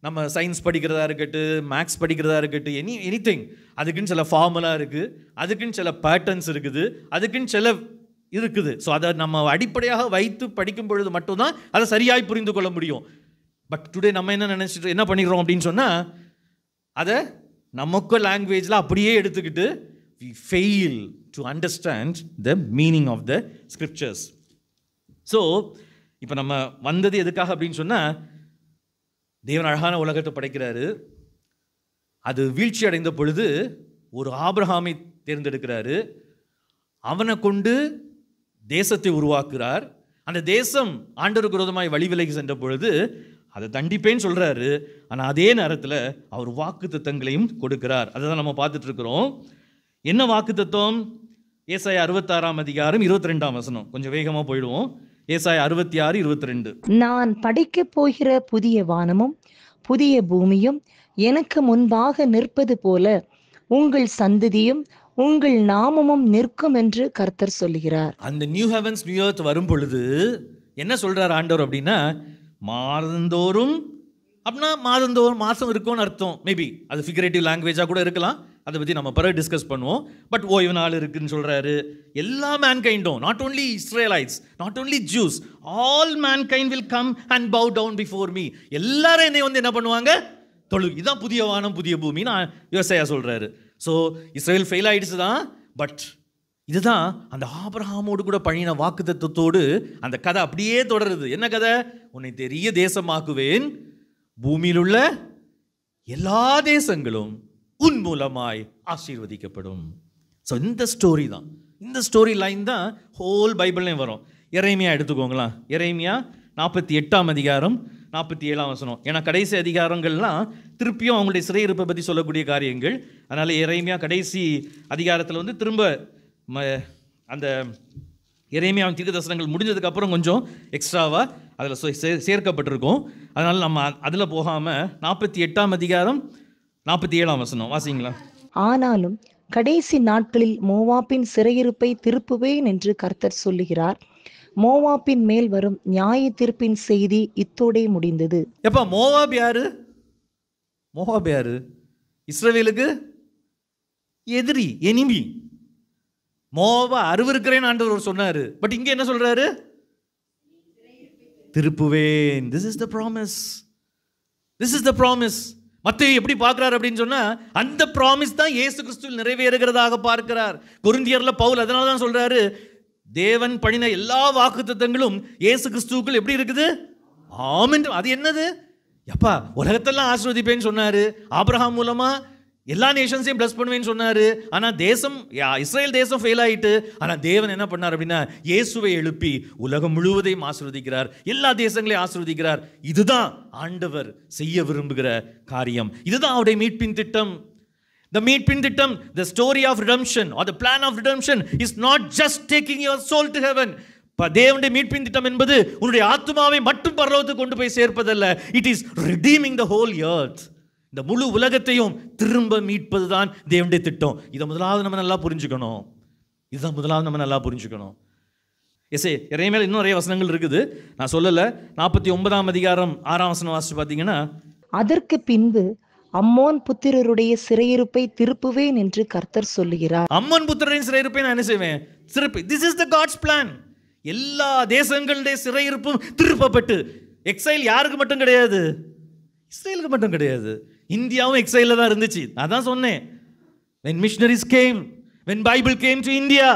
Speaker 2: நம்ம சயின்ஸ் படிக்கிறதா இருக்கட்டும், மேக்ஸ் படிக்கிறதா இருக்கட்டும், எனிதிங், அதுக்குன்னு சில ஃபார்முலா இருக்குது, அதுக்குன்னு சில பேட்டர்ன்ஸ் இருக்குது, அதுக்குன்னு சில இருக்குது. ஸோ அதை நம்ம அடிப்படையாக வைத்து படிக்கும் பொழுது மட்டும்தான் அதை சரியாய் புரிந்து கொள்ள முடியும். பட் டுடே நம்ம என்ன பண்ணிடுறோம் அப்படின்னு சொன்னால், அதை நமக்கு லாங்குவேஜில் அப்படியே எடுத்துக்கிட்டு we fail to understand the meaning of the scriptures. So இப்போ நம்ம வந்தது எதுக்காக அப்படின்னு சொன்னால், தேவன் அழகான உலகத்தை படைக்கிறாரு. அது வீழ்ச்சி அடைந்த பொழுது ஒரு ஆபிரகாமை தேர்ந்தெடுக்கிறாரு. அவனை கொண்டு தேசத்தை உருவாக்குறார். அந்த தேசம் ஆண்டவருக்கு விரோதமாய் வழி விலகி சென்ற பொழுது அதை தண்டிப்பேன்னு சொல்கிறாரு. ஆனால் அதே நேரத்தில் அவர் வாக்குத்தத்தங்களையும் கொடுக்கிறார். அதை தான் நம்ம பார்த்துட்டு இருக்கிறோம். என்ன வாக்குத்தத்தம்? ஏசாயா 66 அதிகாரம் 22 வசனம். கொஞ்சம் வேகமாக போயிடுவோம். ஏசாயா 66, 22.
Speaker 4: நான் படைக்கப் போகிற புதிய வானமும் புதிய பூமியும் எனக்கு முன்பாக நிற்பது போல உங்கள் சந்ததியும் உங்கள் நாமமும் நிற்கும் என்று கர்த்தர் சொல்லுகிறார்.
Speaker 2: அந்த நியூ ஹெவன்ஸ் நியூ எர்த் வரும் பொழுது என்ன சொல்றார் ஆண்டவர் அப்படின்னா, மாதந்தோறும் அப்படின்னா மாதந்தோறும் மாதம் இருக்கும்னு அர்த்தம். மேபி அது ஃபிகரேட்டிவ் லாங்குவேஜாக கூட இருக்கலாம். அதை பற்றி நம்ம பிறகு டிஸ்கஸ் பண்ணுவோம். பட் ஓய்வு நாள் இருக்குன்னு சொல்கிறாரு. எல்லா மேன்கைண்டும், not only Israelites, not only Jews, all mankind will come and bow down before me. எல்லாரும் என்னை என்ன பண்ணுவாங்க? இதுதான் புதிய வானம் புதிய பூமி நான் யோசையா சொல்கிறாரு. ஸோ இஸ்ரேல் ஃபெயில் ஆகிடுச்சு தான். பட் இதுதான் அந்த ஆபிரகாமோடு கூட பழின வாக்குத்தத்தத்தோடு அந்த கதை அப்படியே தொடருது. என்ன கதை? உன்னை பெரிய தேசமாக்குவேன், பூமியில் உள்ள எல்லா தேசங்களும் உன் மூலமாய் ஆசீர்வதிக்கப்படும். ஸோ இந்த ஸ்டோரி தான், இந்த ஸ்டோரி லைன் தான் ஹோல் பைபிள்லையும் வரும். எரேமியா எடுத்துக்கோங்களா. எரேமியா 48 அதிகாரம் 47 வசனம். ஏன்னா கடைசி அதிகாரங்கள்லாம் திருப்பியும் அவங்களுடைய சிறையிருப்பை பற்றி சொல்லக்கூடிய காரியங்கள். அதனால் எரேமியா கடைசி அதிகாரத்தில் திரும்ப அந்த எரேமியாவின் தீர்க்கதரிசனங்கள் முடிஞ்சதுக்கப்புறம் கொஞ்சம் எக்ஸ்ட்ராவாக அதில் சேர்க்கப்பட்டிருக்கும். அதனால் நம்ம அதில் போகாமல் 48 அதிகாரம் 47 வசனம் வாசிங்களா.
Speaker 4: ஆனாலும் கடைசி நாட்களில் மோவாப்பின் சிறையிருப்பை திருப்புவேன் என்று கர்த்தர் சொல்லுகிறார். மோவாப்பின் மேல் வரும் நியாய தீர்ப்பின் செய்தி இத்தோடே முடிந்தது.
Speaker 2: எப்ப மோவாப் யாரு? மோவாப் யாரு? இஸ்ரவேலுக்கு எதிரி, எனிமி. மோவாபை அருவருக்கிறேன்னு ஆண்டவர் சொன்னாரு. பட் இங்க என்ன சொல்றாரு? திருப்புவேன். This is the promise. This is the promise. மத்தேயு எப்படி பார்க்கிறார் அப்படின்னு சொன்னா, அந்த ப்ராமிஸ் தான் இயேசு கிறிஸ்துவில் நிறைவேறுகிறதாக பார்க்கிறார். கொரிந்தியர்ல பவுல் அதனால தான் சொல்றாரு, தேவன் பண்ணின எல்லா வாக்குத்தத்தங்களும் இயேசு கிறிஸ்துவுக்குள் எப்படி இருக்குது? ஆமென். அது என்னது? எப்பா உலகத்தெல்லாம் ஆசீர்வதிப்பேன்னு சொன்னாரு. ஆபிரகாம் மூலமா எல்லா நேஷன்ஸையும் பிளஸ் பண்ணுவேன்னு சொன்னாரு. ஆனா தேசம், இஸ்ரேல் தேசம் ஃபெயில் ஆயிட்டு. ஆனா தேவன் என்ன பண்ணார் அப்படின்னா, இயேசுவை எழுப்பி உலகம் முழுவதையும் ஆசீர்வதிக்கிறார், எல்லா தேசங்களையும் ஆசீர்வதிக்கிறார். இதுதான் ஆண்டவர் செய்ய விரும்புகிற காரியம். இதுதான் அவருடைய மீட்பின் திட்டம். The மீட்பின் திட்டம், the story of redemption or the plan of redemption is not just taking your soul to heaven. தேவனுடைய மீட்பின் திட்டம் என்பது உன்னுடைய ஆத்துமாவை மட்டும் பரலோகத்துக்கு கொண்டு போய் சேர்ப்பதல்ல. It is redeeming the whole earth. இந்த முழு உலகத்தையும் திரும்ப மீட்பதுதான் தேவனுடைய திட்டம். இதை முதலாவது நம்ம நல்லா புரிஞ்சுக்கணும். இதுதான் முதலாவது நம்ம நல்லா புரிஞ்சுக்கணும். எரேமியால இன்னும் நிறைய வசனங்கள் இருக்குது, நான் சொல்லல. 49 அதிகாரம் 6 வசனம் வாசிச்சு பார்த்தீங்கன்னா,
Speaker 4: அதற்கு பின்பு அம்மோன் புத்திரருடைய சிறையிருப்பை திருப்புவேன் என்று கர்த்தர் சொல்லுகிறார்.
Speaker 2: அம்மோன் புத்திரரின் சிறையிருப்பை நான் என்ன செய்வேன்? திருப்பி. This is the God's plan. எல்லா தேசங்களுடைய சிறையிருப்பும் திருப்பப்பட்டு. எக்ஸைல் யாருக்கு மட்டும் கிடையாது? இஸ்ரேலுக்கு மட்டும் கிடையாது. இந்தியாவும் எக்ஸைல தான் இருந்துச்சு. அதான் சொன்னேன், when missionaries came, when Bible came to India,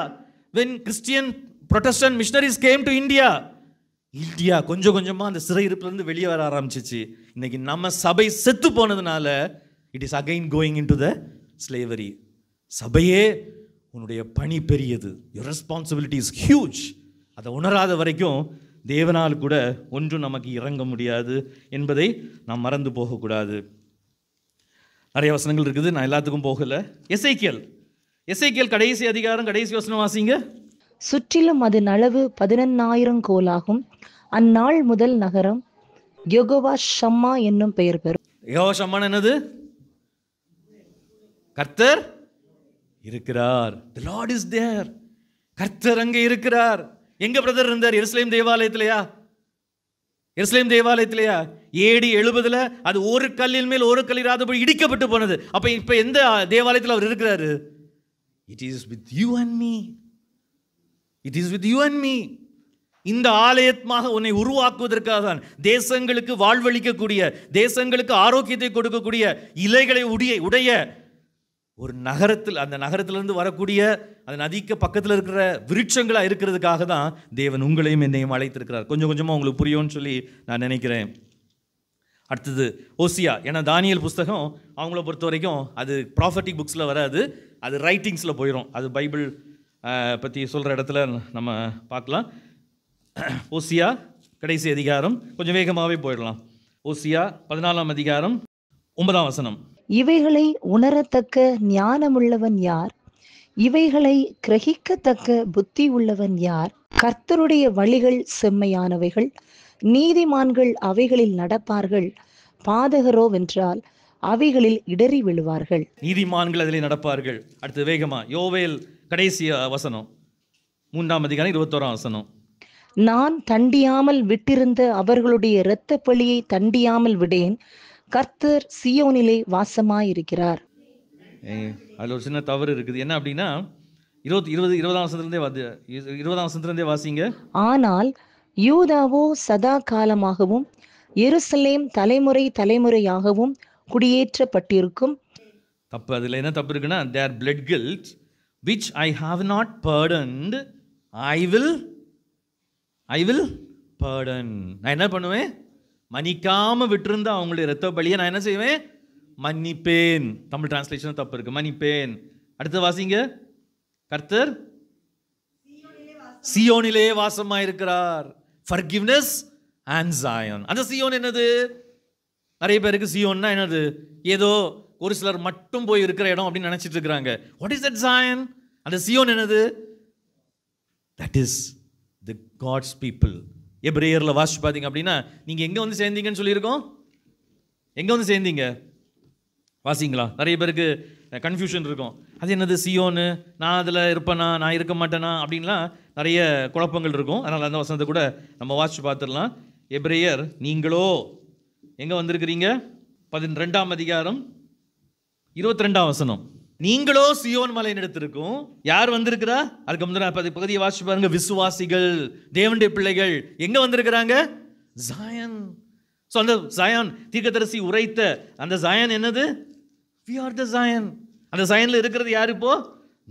Speaker 2: when Christian Protestant missionaries came to India, India கொஞ்சம் கொஞ்சமாக அந்த சிறையிருப்பிலிருந்து வெளியே வர ஆரம்பிச்சிச்சு. இன்னைக்கு நம்ம சபை செத்து போனதுனால it is again going in to the slavery. சபையே உன்னுடைய பணி பெரியது, your responsibility is huge. அதை உணராத வரைக்கும் தேவனால் கூட ஒன்றும் நமக்கு இறங்க முடியாது என்பதை நாம் மறந்து போகக்கூடாது. நிறைய வசனங்கள் இருக்குது, நான் எல்லாத்துக்கும் போகல. எசேக்கியேல் கடைசி அதிகாரம் கடைசி வசனம் வாசிங்க.
Speaker 4: சுற்றிலும் அதன் அளவு 11,000 கோலாகும். அந்நாள் முதல் நகரம் யெகோவா ஷம்மா என்னும் பெயர் பெறும்.
Speaker 2: யெகோவா ஷம்மா என்னது? கர்த்தர் இருக்கிறார். The Lord is there. கர்த்தர் அங்கே இருக்கிறார். எங்க பிரதர் இருந்தார்? எருசலேம் தேவாலயத்திலையா? எருசலேம் தேவாலயத்திலையா? AD 70 அது ஒரு கல்லின் மேல் ஒரு கல்லிராதபடி இடிக்கப்பட்டு போனது. அப்ப இப்ப எந்த தேவாலயத்தில் அவர் இருக்கிறாரு? It is with you and me. It is with you and me. இந்த ஆலயமாக உன்னை உருவாக்குவதற்காக தான், தேசங்களுக்கு வாழ்வளிக்கக்கூடிய, தேசங்களுக்கு ஆரோக்கியத்தை கொடுக்கக்கூடிய இலைகளை உடைய ஒரு நகரத்தில், அந்த நகரத்திலிருந்து வரக்கூடிய அந்த நதிக்கு பக்கத்தில் இருக்கிற விருட்சங்களாக இருக்கிறதுக்காக தான் தேவன் உங்களையும் என்னையும் அழைத்திருக்கிறார். கொஞ்சம் கொஞ்சமாக உங்களுக்கு புரியும்னு சொல்லி நான் நினைக்கிறேன். அடுத்தது ஓசியா. ஏன்னா தானியேல் புஸ்தகம் அவங்கள பொறுத்த வரைக்கும் அது ப்ராஃபட்டிக் புக்ஸில் வராது, அது ரைட்டிங்ஸில் போயிடும். அது பைபிள் பற்றி சொல்கிற இடத்துல நம்ம பார்க்கலாம். ஓசியா கடைசி அதிகாரம், கொஞ்சம் வேகமாகவே போயிடலாம். ஓசியா 14ஆம் அதிகாரம் 9ஆம் வசனம்.
Speaker 4: இவைகளை உணரத்தக்க ஞானமுள்ளவன் யார்? இவைகளை கிரகிக்கத்தக்க புத்தி உள்ளவன் யார்? கர்த்தருடைய வழிகள் செம்மையானவைகள், நீதிமான்கள் அவைகளில் நடப்பார்கள். பாதகரோ வென்றால் அவைகளில் இடறி விழுவார்கள்.
Speaker 2: நீதிமான்கள் அதிலே நடப்பார்கள். அடுத்து வேகமா யோவேல் கடைசி வசனம் 3ஆம் அதிகாரம் 21ஆம் வசனம்.
Speaker 4: நான் தண்டியாமல் விட்டிருந்த அவர்களுடைய இரத்த பழியை தண்டியாமல் விடேன். கர்த்தர் சியோனிலே வாசமாயிருக்கிறார்.
Speaker 2: அதில் ஒரு சின்ன தவறு இருக்குது. என்ன அப்படின்னா 20ஆம் வசனத்திலிருந்தே வாசிங்க.
Speaker 4: ஆனால் யூதாவோ சதா காலமாகவும் எருசலேம் தலைமுறை தலைமுறையாகவும் குடியேற்றப்பட்டிருக்கும்.
Speaker 2: தப்பு. அதில் என்ன தப்பு இருக்குன்னா, their blood guilt which I have not pardoned I will pardon. நான் என்ன பண்ணுவேன்? மன்னிக்காம விட்டிருந்தா அவங்களுடைய இரத்த பலியை நான் என்ன செய்வேன்? மன்னிப்பேன். தமிழ் டிரான்ஸ்லேஷன் தப்பு இருக்கு, மன்னிப்பேன். அடுத்து வாசிங்க. கர்த்தர் சியோனிலே வாசமாயிருக்கிறார். forgiveness and Zion. அந்த சியோன் என்னது? நிறைய பேருக்கு சியோன்னா என்னது? ஏதோ ஒரு சிலர் மட்டும் போய் இருக்கிற இடம் அப்படின்னு நினைச்சிட்டு இருக்கிறாங்க. What is that Zion? அந்த சியோன் என்னது? That is the God's people. எபிரேயர்ல வாசிச்சு பார்த்தீங்க அப்படின்னா, நீங்க எங்க வந்து சேர்ந்தீங்கன்னு சொல்லியிருக்கோம். எங்க வந்து சேர்ந்தீங்க வாசிங்களா? நிறைய பேருக்கு கன்ஃபியூஷன் இருக்கும். அது என்னது சியோனு? நான் அதில் இருப்பேனா, நான் இருக்க மாட்டேனா அப்படின்லாம் நிறைய குழப்பங்கள் இருக்கும். அதனால் அந்த வசனத்தை கூட நம்ம வாசிச்சு பார்த்துடலாம். எபிரேயர், நீங்களோ எங்கே வந்திருக்கிறீங்க? 12ஆம் அதிகாரம் 22ஆம் வசனம். நீங்களோ சியோன் மலை இடத்திற்கும். யார் வந்திருக்கிறா? அதுக்கு முந்தின பகுதியை வாசிச்சு பாருங்க. விசுவாசிகள், தேவனுடைய பிள்ளைகள் எங்க வந்திருக்கிறாங்க? ஜாயன். ஸோ அந்த ஜாயன் தீர்க்கதரிசி உரைத்த அந்த ஜாயன் என்னது? we are the Zion. அந்த ஜாயன்ல இருக்கிறது யார்? இப்போ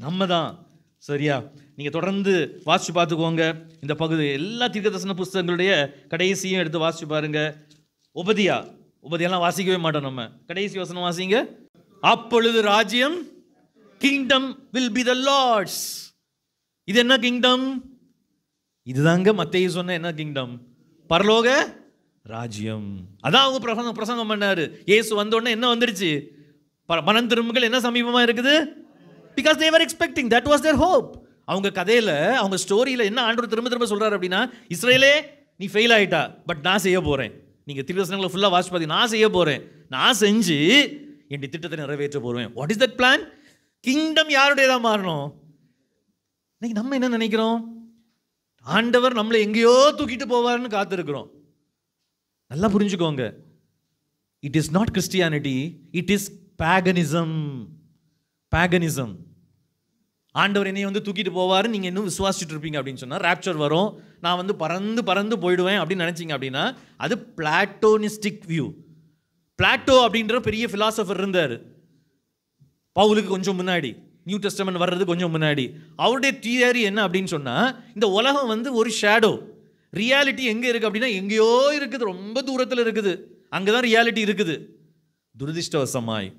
Speaker 2: நம்ம தான். சரியா? நீங்க தொடர்ந்து வாசிச்சு பார்த்துக்கோங்க. இந்த பகுதி எல்லா தீர்க்கதரிசன புஸ்தகங்களுடைய கடைசியும் எடுத்து வாசிச்சு பாருங்க. உபதியெல்லாம் வாசிக்கவே மாட்டோம் நம்ம. கடைசி வசனம் வாசிங்க. அப்பொழுது ராஜ்யம், kingdom will be the Lord's. இது என்ன கிங்டம்? இதுதாங்க மத்தேயு சொன்ன என்ன கிங்டம்? பரலோக ராஜ்யம். அதான் அவங்க பிரசங்கம் பண்ணாரு. இயேசு வந்த உடனே என்ன வந்துருச்சு? மனம் திரும்புகள் என்ன சமீபமா இருக்குது? because they were expecting, that was their hope. அவங்க கதையில, அவங்க ஸ்டோரியில என்ன ஆண்டவர் திரும்ப திரும்ப சொல்றாரு அப்படின்னா, இஸ்ரேலே நீ ஃபெயில் ஆயிட்டா, பட் நான் செய்ய போறேன். நீங்க தீர்க்கதரிசனங்களை ஃபுல்லா வாசிச்சு பார்த்தீங்க. நான் செய்ய போறேன், நான் செஞ்சு என் திட்டத்தை நிறைவேற்ற போறேன். What is that plan? Kingdom யாருடையதா மாறணும்? இன்னைக்கு நம்ம என்ன நினைக்கிறோம்? ஆண்டவர் நம்மளை எங்கேயோ தூக்கிட்டு போவார்னு காத்திருக்கிறோம். நல்லா புரிஞ்சுக்கோங்க. It is not Christianity, it is paganism. ஆண்டவர் என்னையை வந்து தூக்கிட்டு போவார், நீங்கள் இன்னும் விசுவாசிச்சுட்டு இருப்பீங்க அப்படின்னு சொன்னால், ராப்சர் வரும், நான் வந்து பறந்து பறந்து போயிடுவேன் அப்படின்னு நினச்சிங்க அப்படின்னா அது பிளாட்டோனிஸ்டிக் வியூ. பிளாட்டோ அப்படின்ற பெரிய ஃபிலாசபர் இருந்தார் பவுலுக்கு கொஞ்சம் முன்னாடி, நியூ டெஸ்டமென்ட் வர்றது கொஞ்சம் முன்னாடி. அவருடைய தியரி என்ன அப்படின்னு சொன்னால், இந்த உலகம் வந்து ஒரு ஷேடோ, ரியாலிட்டி எங்கே இருக்குது அப்படின்னா எங்கேயோ இருக்குது, ரொம்ப தூரத்தில் இருக்குது, அங்கே தான் ரியாலிட்டி இருக்குது. துரதிர்ஷ்டவசமாய்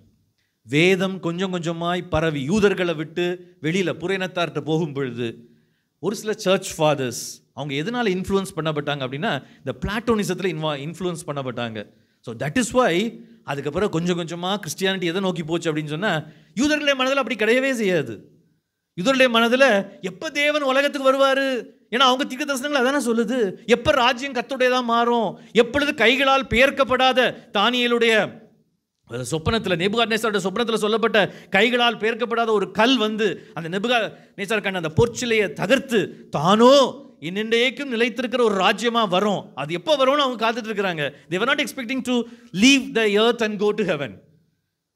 Speaker 2: வேதம் கொஞ்சம் கொஞ்சமாய் பரவி யூதர்களை விட்டு வெளியில் புறையினத்தார்கிட்ட போகும் பொழுது ஒரு சில சர்ச் ஃபாதர்ஸ் அவங்க எதனால் இன்ஃப்ளூயன்ஸ் பண்ணப்பட்டாங்க அப்படின்னா இந்த பிளாட்டோனிசத்தில் இன்ஃப்ளூயன்ஸ் பண்ணப்பட்டாங்க. ஸோ தட் இஸ் வை அதுக்கப்புறம் கொஞ்சம் கொஞ்சமாக கிறிஸ்டியானிட்டி எதை நோக்கி போச்சு அப்படின்னு சொன்னால், யூதர்களுடைய மனதில் அப்படி கிடையவே செய்யாது. யூதர்களுடைய மனதில் எப்போ தேவன் உலகத்துக்கு வருவார், ஏன்னா அவங்க தீர்க்க தரிசனங்கள் அதானே சொல்லுது, எப்போ ராஜ்யம் கர்த்தருடையதாக மாறும், எப்பொழுது கைகளால் பெயர்க்கப்படாத தானியேலுடைய சொப்பனத்தில், நேபுகாத்நேச்சாரோட சொப்பனத்தில் சொல்லப்பட்ட கைகளால் பெயர்க்கப்படாத ஒரு கல் வந்து அந்த நேபுகாத்நேச்சார் கண்ட அந்த பொற்சிலையை தகர்த்து தானோ இன்னென்றைக்கும் நிலைத்திருக்கிற ஒரு ராஜ்யமாக வரும். அது எப்போ வரும்னு அவங்க காத்துட்டு இருக்கிறாங்க. they were not expecting to leave the earth and go to heaven.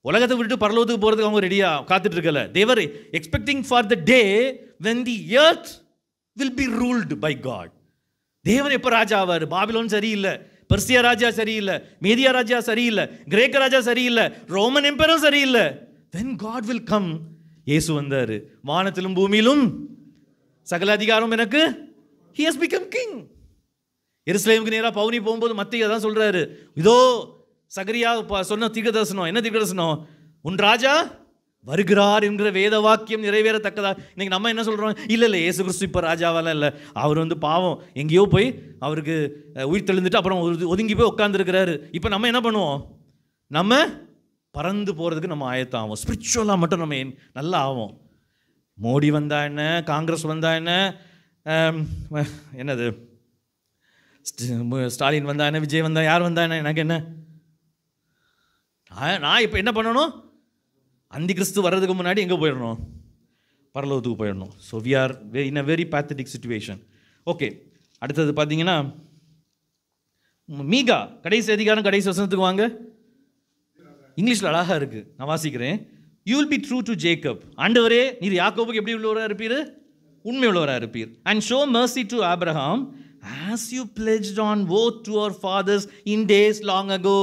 Speaker 2: உலகத்தை விட்டு பரலோகத்துக்கு போகிறதுக்கு அவங்க ரெடியாக காத்துட்டு இருக்கல. they were expecting for the day when the earth will be ruled by God. தேவன் எப்போ ராஜா ஆவார்? பாபிலோன் சரியில்லை, பெர்சியா ராஜா சரியில்லை, மேதியா ராஜா சரியில்லை, கிரேக்க ராஜா சரியில்லை, ரோமன் எம்பரர் சரியில்லை, then God will come. இயேசு வந்தார், வானத்திலும் பூமியிலும் சகல அதிகாரம் எனக்கு, he has become king. எருசலேமுக்கு நேராக பவுனி போகும்போது மத்தேயு அதான் சொல்றாரு, இதோ சகரியா சொன்ன தீர்க்கதரிசனம், என்ன தீர்க்கதரிசனம், உன் ராஜா வருகிறார் என்கிற வேத வாக்கியம் நிறைவேறத்தக்கதா. இன்னைக்கு நம்ம என்ன சொல்கிறோம், இல்லை இயேசு கிறிஸ்து இப்போ ராஜாவெல்லாம் இல்லை, அவர் வந்து பாவம் எங்கேயோ போய் அவருக்கு உயிர் தெளிந்துட்டு அப்புறம் ஒதுங்கி போய் உட்காந்துருக்கிறாரு. இப்போ நம்ம என்ன பண்ணுவோம், நம்ம பறந்து போகிறதுக்கு நம்ம ஆயத்தம் ஆகும், ஸ்பிரிச்சுவலாக மட்டும் நம்ம நல்லா ஆகும். மோடி வந்தா என்ன, காங்கிரஸ் வந்தா என்ன, என்னது ஸ்டாலின் வந்தா என்ன, விஜய் வந்தா, யார் வந்தா என்ன, எனக்கு என்ன, நான் இப்போ என்ன பண்ணணும், அந்தி கிறிஸ்து வர்றதுக்கு முன்னாடி எங்கே போயிடணும், பரலோகத்துக்கு போயிடணும். So we are in a very pathetic situation. Okay, அடுத்தது பார்த்தீங்கன்னா மீகா கடைசி அதிகாரம் கடைசி வசனத்துக்கு வாங்க. இங்கிலீஷில் அழகாக இருக்குது, நான் வாசிக்கிறேன். You will be true to Jacob. ஆண்டவரே நீர் யாக்கோபுக்கு எப்படி உள்ளவராக இருப்பீர், உண்மை உள்ளவராக இருப்பீர். And show mercy to Abraham as you pledged on oath to our fathers in days long ago.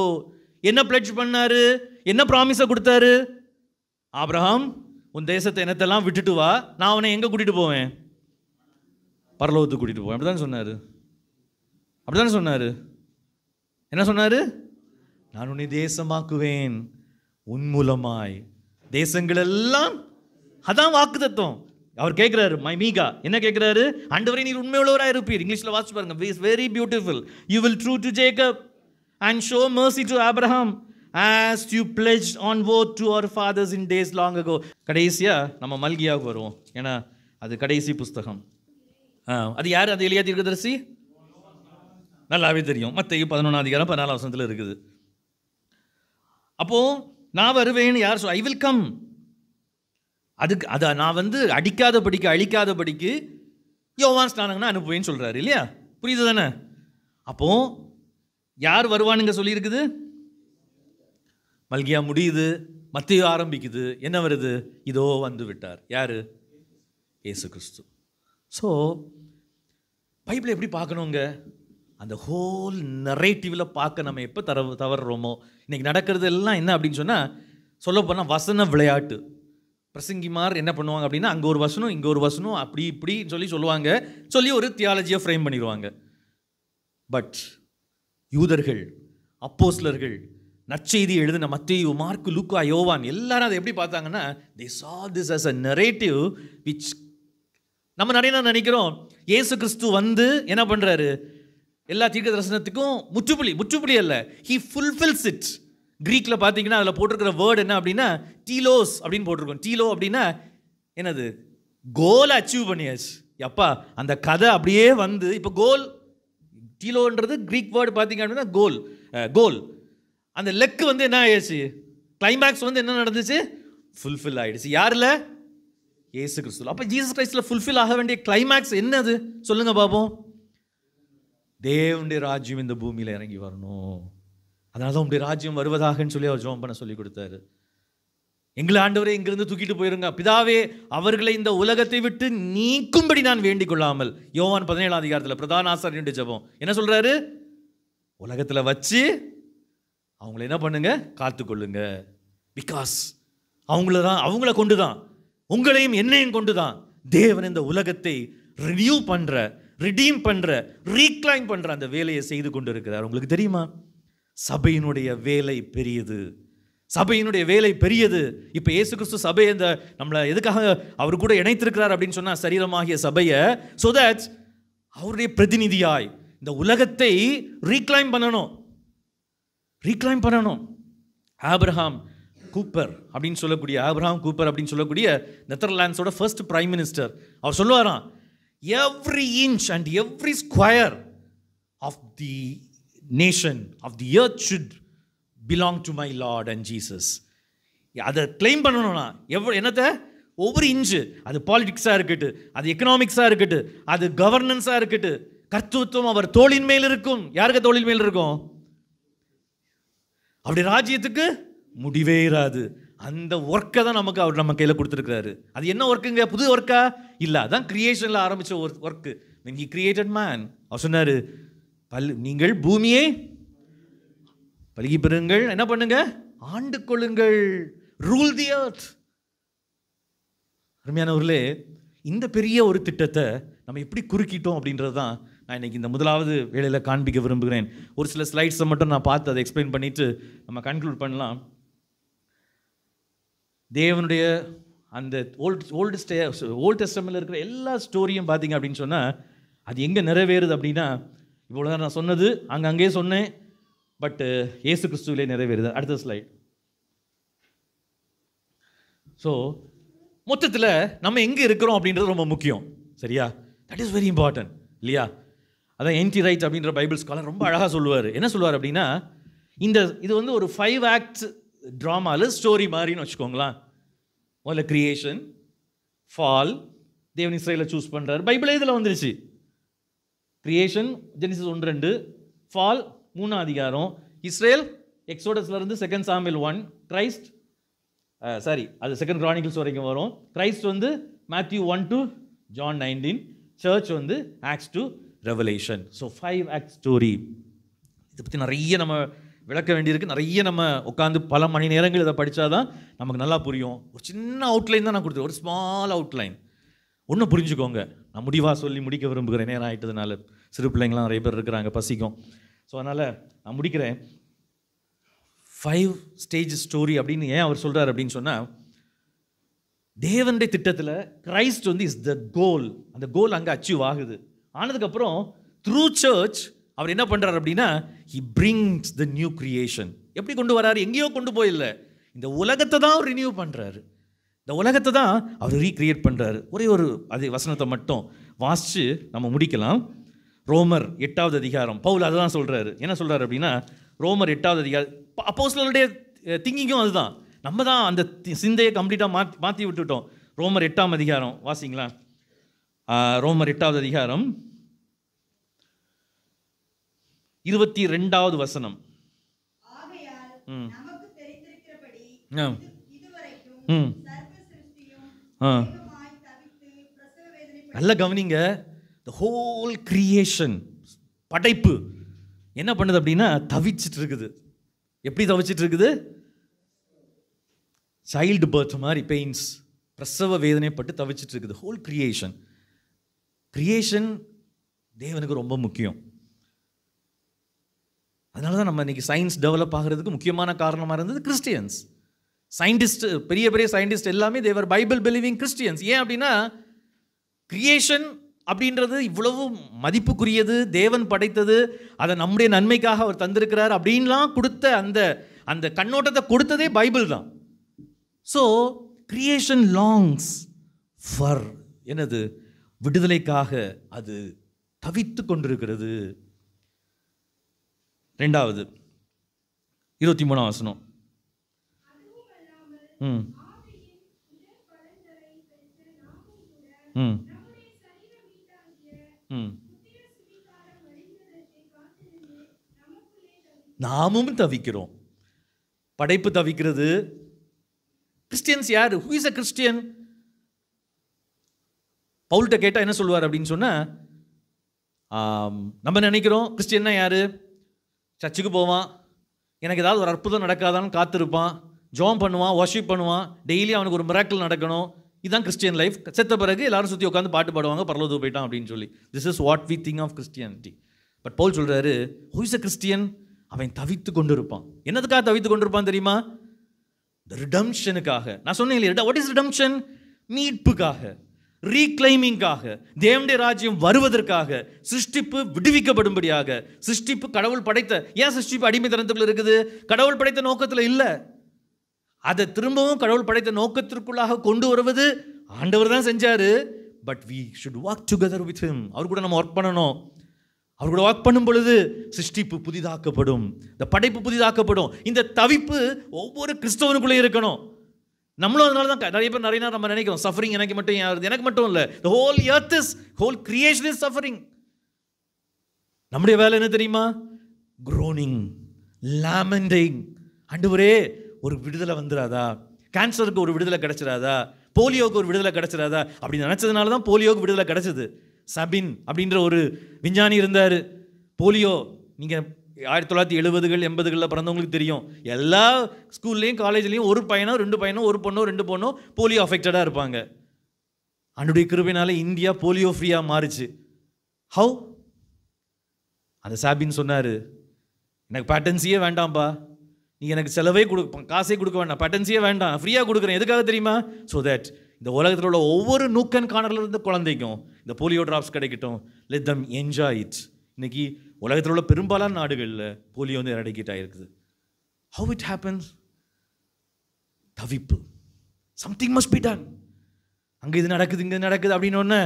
Speaker 2: என்ன பிளட்ஜ் பண்ணாரு, என்ன ப்ராமிஸை கொடுத்தாரு, ஆபிரகாம் உன் தேசத்தை என்னத்தெல்லாம் விட்டுட்டு வா, நான் அவனை எங்கே கூட்டிகிட்டு போவேன், பரலோகத்துக்கு கூட்டிகிட்டு போவேன். அப்படிதான் சொன்னார், அப்படிதானே சொன்னார். என்ன சொன்னார், நான் உன்னை தேசமாக்குவேன் உன் மூலமாய், தேசங்கள் எல்லாம். அதான் வாக்கு தத்துவம். அவர் கேட்குறாரு, மை மீகா என்ன கேட்குறாரு, ஆண்டவரே நீர் உண்மையுள்ளவராக இருப்பீர். இங்கிலீஷில் வாசிச்சு பாருங்க, it's very beautiful. You will true to Jacob and show mercy to Abraham as you pledged on oath to our fathers in days long ago. கடைசியாக நம்ம மல்கியாவுக்கு வருவோம், ஏன்னா அது கடைசி புஸ்தகம். அது யார், அது எலியா தீர்க்கதரிசி, நல்லாவே தெரியும். மத்தேயு 11 அதிகாரம் 14 வசனத்தில் இருக்குது. அப்போது நான் வருவேன் யார் சொல், ஐ வில் கம். அதுக்கு அதை நான் வந்து அடிக்காதபடிக்கு அழிக்காதபடிக்கு யோவான் ஸ்நானகனை அனுப்புவேன்னு சொல்கிறாரு இல்லையா, புரியுது தானே. அப்போது யார் வருவானுங்க சொல்லியிருக்குது, மல்கியா முடியுது, மத்தேயு ஆரம்பிக்குது, என்ன வருது, இதோ வந்து விட்டார். யார், இயேசு கிறிஸ்து. ஸோ பைபிளை எப்படி பார்க்கணுங்க, அந்த ஹோல் நரேட்டிவில் பார்க்க நம்ம எப்போ தவறுறோமோ. இன்றைக்கி நடக்கிறது எல்லாம் என்ன அப்படின்னு சொன்னால், சொல்லப்போனால் வசன விளையாட்டு. பிரசங்கிமார் என்ன பண்ணுவாங்க அப்படின்னா, அங்கே ஒரு வசனம் இங்கே ஒரு வசனம் அப்படி இப்படின்னு சொல்லுவாங்க, சொல்லி ஒரு தியாலஜியை ஃப்ரேம் பண்ணிடுவாங்க. பட் யூதர்கள், அப்போஸ்லர்கள், நற்செய்தி எழுதின மத்தேயு, மார்க்கு, லூக்கா, யோவான் எல்லாரும் அதை எப்படி பார்த்தாங்கன்னா, they saw this as a narrative which நம்ம நிறைய நினைக்கிறோம், இயேசு கிறிஸ்து வந்து என்ன பண்ணுறாரு, எல்லா தீர்க்க தரிசனத்துக்கும் முற்றுப்புள்ளி அல்ல, he fulfills it. கிரீக்கில் பார்த்தீங்கன்னா அதில் போட்டிருக்கிற வேர்டு என்ன அப்படின்னா டீலோஸ் அப்படின்னு போட்டிருக்கோம். டீலோ அப்படின்னா என்னது, கோலை அச்சீவ் பண்ணியாச்சு. எப்பா அந்த கதை அப்படியே வந்து இப்போ கோல், டீலோன்றது கிரீக் வேர்டு பார்த்தீங்க அப்படின்னா கோல். அந்த லெக்கு வந்து என்ன ஆயிடுச்சு, கிளைமேக்ஸ் வந்து என்ன நடந்துச்சு, ஃபுல்ஃபில் ஆகிடுச்சு. யாரில், இயேசு கிறிஸ்துவில். அப்போ ஜீசஸ் கிரைஸ்டில் ஃபுல்ஃபில் ஆக வேண்டிய கிளைமேக்ஸ் என்னது சொல்லுங்கள் பாப்போம், தேவனுடைய ராஜ்யம் இந்த பூமியில் இறங்கி வரணும். அதனால தான் உங்களுடைய ராஜ்யம் வருவதாகன்னு சொல்லி அவர் ஜெபம் பண்ண சொல்லி கொடுத்தாரு. எங்களை ஆண்டவரே இங்கிருந்து தூக்கிட்டு போயிருங்க பிதாவே, அவர்களை இந்த உலகத்தை விட்டு நீக்கும்படி நான் வேண்டிக் கொள்ளாமல். யோவான் 17ஆம் அதிகாரத்தில் பிரதான ஆசாரியனுடைய ஜெபம் என்ன சொல்றாரு? உலகத்துல வச்சு அவங்கள என்ன பண்ணுங்க, காத்துக்கொள்ளுங்க. பிகாஸ் அவங்கள கொண்டுதான், உங்களையும் என்னையும் கொண்டுதான் தேவன் இந்த உலகத்தை ரினியூ பண்ற, ரிடீம் பண்ற, ரீக்ளைம் பண்ற அந்த வேலையை செய்து கொண்டு இருக்கிறார். உங்களுக்கு தெரியுமா? சபையினுடைய வேலை பெரியது. சபையினுடைய வேலை பெரியது. இப்ப இயேசு கிறிஸ்து சபையை இந்த நம்மளை எதுக்காக அவர் கூட இணைத்திருக்கிறார் அப்படின்னு சொன்னா, சரீரமாகிய சபையை, so that அவருடைய பிரதிநிதியாய் இந்த உலகத்தை ரீக்ளைம் பண்ணணும். ஆபிரகாம் கூப்பர் அப்படின்னு சொல்லக்கூடிய நெதர்லாண்ட்ஸோட ஃபர்ஸ்ட் பிரைம் மினிஸ்டர், அவர் சொல்லுவாராம், every inch and every square of the nation of the earth should belong to my Lord and Jesus. அதை கிளைம் பண்ணணும்னா என்னத்தை? ஒவ்வொரு இன்ச்சு, அது பாலிடிக்ஸாக இருக்கட்டும், அது எக்கனாமிக்ஸாக இருக்கட்டும், அது கவர்னன்ஸாக இருக்கட்டும், கர்த்தத்துவம் அவர் தோளின் மேல் இருக்கும். யாருக்கு தோளின் மேல் இருக்கும்? அப்படி ராஜ்யத்துக்கு முடிவே இராது. அந்த ஒர்க்கை தான் அவர் நம்ம கையில் கொடுத்துருக்கிறாரு. அது என்ன ஒர்க்குங்க? புது ஒர்க்கா இல்லை, அதான் கிரியேஷனில் ஆரம்பித்த ஒரு work. when he created man, அவர் சொன்னார், நீங்கள் பூமியை பலுகி பெறுங்கள், என்ன பண்ணுங்க, ஆண்டு கொள்ளுங்கள், ரூல் தி எர்த். அருமையானவர்களே, இந்த பெரிய ஒரு திட்டத்தை நம்ம எப்படி குறுக்கிட்டோம் அப்படின்றது தான் நான் இன்னைக்கு இந்த முதலாவது வேளையில் காண்பிக்க விரும்புகிறேன். ஒரு சில ஸ்லைட்ஸை மட்டும் நான் பார்த்து அதை எக்ஸ்பிளைன் பண்ணிட்டு நம்ம கன்க்ளூட் பண்ணலாம். தேவனுடைய அந்த ஓல்டு டெஸ்டமெண்ட்ல இருக்கிற எல்லா ஸ்டோரியும் பார்த்தீங்க அப்படின்னு சொன்னால், அது எங்கே நிறைவேறுது அப்படின்னா, இவ்வளோதான் நான் சொன்னது அங்கங்கே சொன்னேன், பட் இயேசு கிறிஸ்துவிலே நிறைவேறுது. அடுத்த ஸ்லைட். ஸோ மொத்தத்தில் நம்ம எங்கே இருக்கிறோம் அப்படின்றது ரொம்ப முக்கியம், சரியா? தட் இஸ் வெரி இம்பார்ட்டன்ட், இல்லையா? அதான் என்டி ரைட் அப்படின்ற பைபிள் ஸ்காலர் ரொம்ப அழகாக சொல்லுவார். என்ன சொல்லுவார் அப்படின்னா, இது வந்து ஒரு 5 ஆக்ட் ட்ராமாவில் ஸ்டோரி மாதிரின்னு வச்சுக்கோங்களேன். முதல்ல கிரியேஷன், ஃபால், தேவன் இஸ்ரேலை சூஸ் பண்ணுறாரு. பைபிளே இதில் வந்துருச்சு. கிரியேஷன் ஜெனிசிஸ் 1-2, ஃபால் 3ஆம் அதிகாரம், இஸ்ரேல் எக்ஸோடஸ்லேருந்து 2 சாமுவேல் 1, கிரைஸ்ட் அது 2 கிரானிக்கல்ஸ் வரைக்கும் வரும். கிரைஸ்ட் வந்து மேத்யூ 1 to John 19, சர்ச் வந்து acts to revelation. So 5 act story. இதை பற்றி நிறைய நம்ம விளக்க வேண்டியிருக்கு. நிறைய நம்ம உட்காந்து பல மணி நேரங்கள் இதை படித்தாதான் நமக்கு நல்லா புரியும். ஒரு சின்ன அவுட்லைன் தான் நான் கொடுத்தேன், ஒரு ஸ்மால் அவுட்லைன். ஒன்று புரிஞ்சுக்கோங்க, நான் முடிவாக சொல்லி முடிக்க விரும்புகிறேன், நேரம் ஆகிட்டதுனால. சிறு பிள்ளைங்களாம் நிறைய பேர் இருக்கிறாங்க, பசிக்கும். ஸோ அதனால் நான் முடிக்கிறேன். 5 ஸ்டேஜ் ஸ்டோரி அப்படின்னு ஏன் அவர் சொல்கிறார் அப்படின்னு சொன்னால், தேவனுடைய திட்டத்தில் கிரைஸ்ட் வந்து இஸ் த கோல். அந்த கோல் அங்கே அச்சீவ் ஆகுது. ஆனதுக்கப்புறம் த்ரூ சர்ச் அவர் என்ன பண்ணுறாரு அப்படின்னா, he brings the new creation. எப்படி கொண்டு வராரு? எங்கேயோ கொண்டு போயில்லை, இந்த உலகத்தை தான் அவர் ரினியூ பண்ணுறாரு. இந்த உலகத்தை தான் அவர் ரீக்ரியேட் பண்ணுறாரு. ஒரே ஒரு அது வசனத்தை மட்டும் வாசித்து நம்ம முடிக்கலாம். ரோமர் 8ஆவது அதிகாரம், பவுல் அதை தான் சொல்கிறாரு. என்ன சொல்கிறாரு அப்படின்னா, ரோமர் 8ஆவது அதிகாரம், அப்போஸ்தலருடைய திங்கிங்கும் அதுதான். நம்ம தான் அந்த சிந்தையை கம்ப்ளீட்டாக மாற்றி விட்டுட்டோம். ரோமர் 8ஆம் அதிகாரம் வாசிங்களா? ரோமர் 8ஆவது அதிகாரம் 22வது வசனம். நல்ல கவனிங்க. the whole creation, படைப்பு என்ன பண்ணுது அப்படின்னா தவிச்சிட்டு இருக்குது. எப்படி தவிச்சிட்டு இருக்குது? சைல்டு பர்த் மாதிரி பெயின்ஸ், பிரசவ வேதனைப்பட்டு தவிச்சிட்டு இருக்குது. ஹோல் கிரியேஷன் தேவனுக்கு ரொம்ப முக்கியம். அதனால தான் நம்ம இன்னைக்கு சயின்ஸ் டெவலப் ஆகிறதுக்கு முக்கியமான காரணமாக இருந்தது கிறிஸ்டியன்ஸ். சயின்டிஸ்ட், பெரிய பெரிய சயின்டிஸ்ட் எல்லாமே தேவர் பைபிள் பிலீவிங் கிறிஸ்டியன்ஸ். ஏன் அப்படின்னா, கிரியேஷன் அப்படின்றது இவ்வளவு மதிப்புக்குரியது, தேவன் படைத்தது, அதை நம்முடைய நன்மைக்காக அவர் தந்திருக்கிறார் அப்படின்லாம் கொடுத்த அந்த கண்ணோட்டத்தை கொடுத்ததே பைபிள் தான். ஸோ கிரியேஷன் லாங்ஸ் ஃபார் என்னது? விடுதலைக்காக அது தவித்து கொண்டிருக்கிறது. 2வது 23ஆம் வசனம். நாமும் தவிக்கிறோம். படைப்பு தவிக்கிறது, கிறிஸ்டியன்ஸ் யாரு? Who is a Christian? பவுல்கிட்ட கேட்டால் என்ன சொல்லுவார் அப்படின்னு சொன்னால், நம்ம நினைக்கிறோம் கிறிஸ்டியன்னா யாரு? சர்ச்சுக்கு போவான், எனக்கு ஏதாவது ஒரு அற்புதம் நடக்காதான்னு காத்திருப்பான், ஜோம் பண்ணுவான், வர்ஷிப் பண்ணுவான், டெய்லி அவனுக்கு ஒரு மிராக்கிள் நடக்கணும். இதுதான் கிறிஸ்டியன் லைஃப். செத்த பிறகு எல்லாரும் சுற்றி உட்காந்து பாட்டு பாடுவாங்க, பரலோகத்துக்கு போயிட்டான் அப்படின்னு சொல்லி. This is what we think of Christianity. But பவுல் சொல்கிறாரு, ஹூ இஸ் அ கிறிஸ்டியன்? அவன் தவித்து கொண்டு இருப்பான். என்னதுக்காக தவித்து கொண்டு இருப்பான் தெரியுமா? ரிடம்ஷனுக்காக. நான் சொன்னேன் இல்லையா, வாட் இஸ் ரிடம்ஷன்? மீட்புக்காக, ரீக்ளைமிங்காக, தேவனுடைய ராஜ்யம் வருவதற்காக, சிருஷ்டிப்பு விடுவிக்கப்படும்படியாக. சிருஷ்டிப்பு கடவுள் படைத்த, ஏன் சிருஷ்டிப்பு அடிமைத்தனத்துக்குள்ள இருக்குது? கடவுள் படைத்த நோக்கத்தில் இல்லை. அதை திரும்பவும் கடவுள் படைத்த நோக்கத்திற்குள்ளாக கொண்டு வருவது ஆண்டவர் தான் செஞ்சாரு. But we should walk together with him. அவர் கூட நம்ம ஒர்க் பண்ணணும். அவர் கூட ஒர்க் பண்ணும் பொழுது சிருஷ்டிப்பு புதிதாக்கப்படும், இந்த படைப்பு புதிதாக்கப்படும். இந்த தவிப்பு ஒவ்வொரு கிறிஸ்தவனுக்குள்ளே இருக்கணும். நம்மளும் அதனால தான் நிறைய பேர் நிறைய நேரம் நம்ம நினைக்கிறோம், சஃபரிங் எனக்கு மட்டும் யாருது? எனக்கு மட்டும் இல்லை, the whole earth is, whole creation is suffering. நம்முடைய வேலை என்ன தெரியுமா? groaning, lamenting. ஆண்டவரே ஒரு விடுதலை வந்துடாதா? கேன்சருக்கு ஒரு விடுதலை கிடைச்சிடாதா? போலியோவுக்கு ஒரு விடுதலை கிடைச்சிடாதா? அப்படி நினச்சதுனால தான் போலியோவுக்கு விடுதலை கிடைச்சது. சபின் அப்படின்ற ஒரு விஞ்ஞானி இருந்தார். போலியோ நீங்கள் 1970கள் 80களில் பிறந்தவங்களுக்கு தெரியும். எல்லா ஸ்கூல்லையும் காலேஜ்லேயும் ஒரு பையனோ 2 பையனோ, ஒரு பொண்ணோ 2 பொண்ணோ போலியோ அஃபெக்டடாக இருப்பாங்க. அவனுடைய கிருபையினால இந்தியா போலியோ ஃப்ரீயாக மாறிச்சு. ஹவு? அந்த சாபின் சொன்னார், எனக்கு பேட்டன்சியே வேண்டாம்ப்பா, நீ எனக்கு செலவே காசே கொடுக்க வேண்டாம், பேட்டன்சியே வேண்டாம், ஃப்ரீயாக கொடுக்குறேன். எதுக்காக தெரியுமா? ஸோ தட் இந்த உலகத்தில் உள்ள ஒவ்வொரு நூக்கன் கார்னர்ல இருந்த குழந்தைக்கும் இந்த போலியோ ட்ராப்ஸ் கிடைக்கட்டும். Let them enjoy it. இன்னைக்கு உலகத்தில் உள்ள பெரும்பாலான நாடுகளில் போலியோ வந்து எரடிகேட் ஆகிருக்குது. How it happens? தவிப்பு. Something must be done. அங்கே இது நடக்குது, இங்கே நடக்குது அப்படின்னு ஒன்று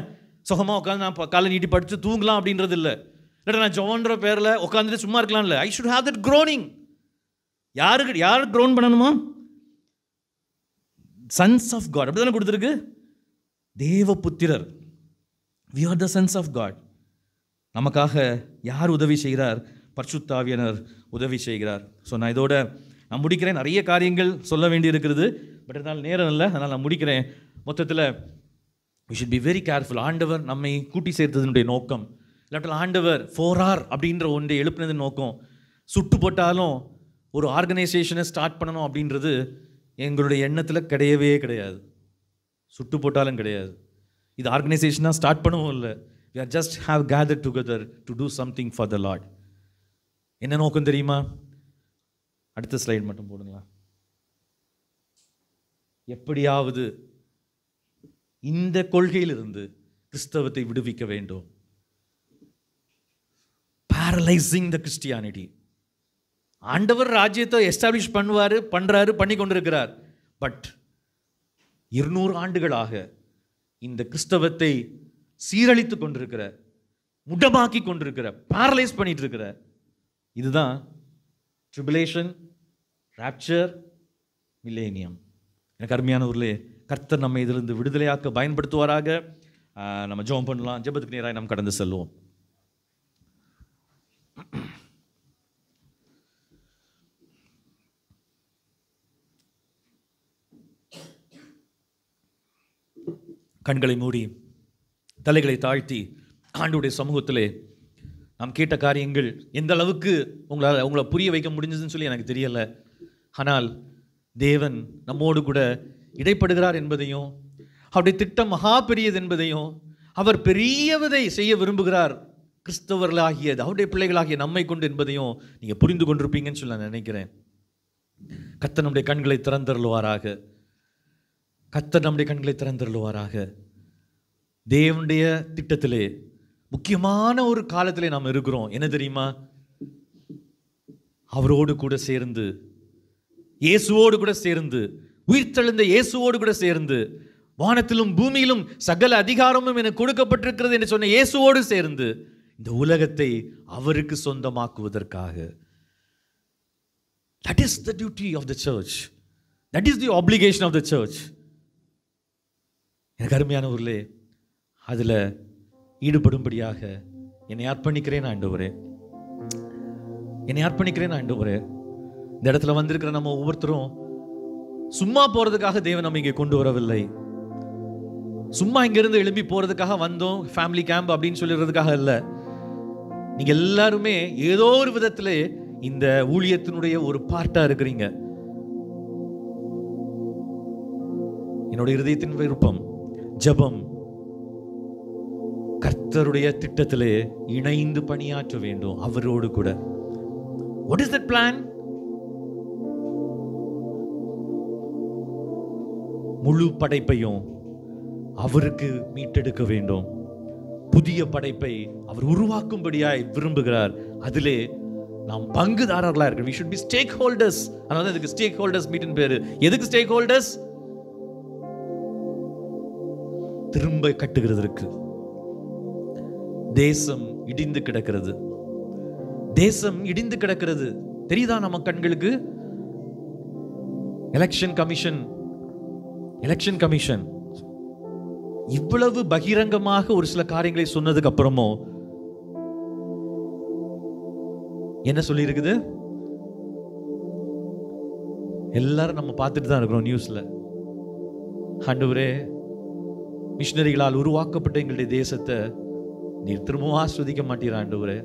Speaker 2: சுகமாக உட்காந்து நான் காலை நீட்டி படித்து தூங்கலாம் அப்படின்றது இல்லை. இல்லாட்டா நான் ஜோன்ற பேரில் உட்காந்துட்டு சும்மா இருக்கலாம் இல்லை. I should have that groaning. யார் க்ரோன் பண்ணணுமா? Sons of God. அப்படி தானே கொடுத்துருக்கு, தேவபுத்திரர். we are the sons of God. நமக்காக யார் உதவி செய்கிறார்? பரிசுத்த ஆவியானவர் உதவி செய்கிறார். ஸோ நான் இதோட நான் முடிக்கிறேன். நிறைய காரியங்கள் சொல்ல வேண்டி இருக்கிறது, பட் அதனால் நேரம் இல்லை, அதனால் நான் முடிக்கிறேன். மொத்தத்தில் we should be very careful. ஆண்டவர் நம்மை கூட்டி சேர்த்ததனுடைய நோக்கம், இல்லாட்டால் ஆண்டவர் 4R அப்படின்ற ஒன்றை எழுப்பினது நோக்கம், சுட்டு போட்டாலும் ஒரு ஆர்கனைசேஷனை ஸ்டார்ட் பண்ணணும் அப்படின்றது எங்களுடைய எண்ணத்தில் கிடையவே கிடையாது. சுட்டு போட்டாலும் கிடையாது. இது ஆர்கனைசேஷனாக ஸ்டார்ட் பண்ணவும் இல்லை. we are just have gathered together to do something for the Lord. என்ன நோக்கம் தெரியுமா? அடுத்த ஸ்லைட் மட்டும் போடுங்களா. எப்படியாவது இந்த கொள்கையிலிருந்து கிறிஸ்தவத்தை விடுவிக்க வேண்டும். paralyzing the Christianity. ஆண்டவர் ராஜ்யத்தை எஸ்டாப்ளிஷ் பண்றாரு, பண்ணி கொண்டிருக்கிறார். பட் 200 ஆண்டுகளாக இந்த கிறிஸ்தவத்தை சீரழித்து கொண்டிருக்கிற, முடமாக்கி கொண்டிருக்கிற, பேரலைஸ் பண்ணிட்டு இருக்கிற, இதுதான் ட்ரிபுலேஷன், ராப்சர், மில்லேனியம். எனக்கு அருமையானவர்களே, கர்த்தர் நம்மை இதிலிருந்து விடுதலையாக்க பயன்படுத்துவாராக. நம்ம ஜெபம் பண்ணலாம். ஜெபத்துக்கு நேராக நாம் கடந்து செல்வோம். கண்களை மூடி தலைகளை தாழ்த்தி ஆண்டவருடைய சமூகத்திலே நாம் கேட்ட காரியங்கள் எந்த அளவுக்கு உங்களை புரிய வைக்க முடிஞ்சதுன்னு சொல்லி எனக்கு தெரியலை. ஆனால் தேவன் நம்மோடு கூட இடைப்படுகிறார் என்பதையும், அவருடைய திட்டம் மகா பெரியது என்பதையும், அவர் பெரியவதை செய்ய விரும்புகிறார் கிறிஸ்தவர்களாகிய அவருடைய பிள்ளைகளாகிய நம்மை கொண்டு என்பதையும் நீங்கள் புரிந்து கொண்டிருப்பீங்கன்னு சொல்லி நான் நினைக்கிறேன். கர்த்தர் நம்முடைய கண்களை திறந்தருளுவாராக. கர்த்தர் நம்முடைய கண்களை திறந்தருளுவாராக. தேவனுடைய திட்டத்திலே முக்கியமான ஒரு காலத்திலே நாம் இருக்கிறோம். என்ன தெரியுமா? அவரோடு கூட சேர்ந்து, இயேசுவோடு கூட சேர்ந்து, உயிர்த்தெழுந்த இயேசுவோடு கூட சேர்ந்து, வானத்திலும் பூமியிலும் சகல அதிகாரமும் எனக்கு கொடுக்கப்பட்டிருக்கிறது என்று சொன்ன இயேசுவோடு சேர்ந்து இந்த உலகத்தை அவருக்கு சொந்தமாக்குவதற்காக. That is the duty of the church. That is the obligation of the church. எனக்கு அருமையானவர்களே, அதில் ஈடுபடும்படியாக என்னை அர்ப்பணிக்கிறேன் ஆண்டவரே, என்னை அர்ப்பணிக்கிறேன் ஆண்டவரே. இந்த இடத்துல வந்திருக்கிற நம்ம ஒவ்வொருத்தரும் சும்மா போறதுக்காக தேவன் நம்ம இங்கே கொண்டு வரவில்லை. சும்மா இங்கிருந்து எழும்பி போறதுக்காக வந்தோம் ஃபேமிலி கேம்ப் அப்படின்னு சொல்லிடுறதுக்காக இல்ல. நீங்க எல்லாருமே ஏதோ ஒரு விதத்திலே இந்த ஊழியத்தினுடைய ஒரு பார்ட்டா இருக்கிறீங்க. என்னோட இருதயத்தின் விருப்பம், ஜெபம், கர்த்தருடைய திட்டத்திலே இணைந்து பணியாற்ற வேண்டும் அவரோடு கூட. What is that plan? முழு படைப்பையும் அவருக்கு மீட்டெடுக்க வேண்டும். புதிய படைப்பை அவர் உருவாக்கும்படியாய் விரும்புகிறார். அதிலே நாம் பங்குதாரர்களா இருக்கிறோம். We should be stakeholders. அதனால இதுக்கு stakeholders meeting பேரு. எதுக்கு stakeholders? திரும்ப கட்டுகிறதற்கு. தேசம் இடிந்து கிடக்கிறது. தேசம் இடிந்து கிடக்கிறது தெரியுதா நம்ம கண்களுக்கு? எலெக்ஷன் கமிஷன் இவ்வளவு பகிரங்கமாக ஒரு சில காரியங்களை சொன்னதுக்கு அப்புறமும் என்ன சொல்லி இருக்குது? எல்லாரும் நம்ம பார்த்துட்டு தான் இருக்கிறோம் நியூஸ்ல. ஆண்டவரே, மிஷனரிகளால் உருவாக்கப்பட்ட எங்களுடைய தேசத்தை நீர் திரும்பவும் ஆஸ்வதிக்க மாட்டீரா ஆண்டவரே?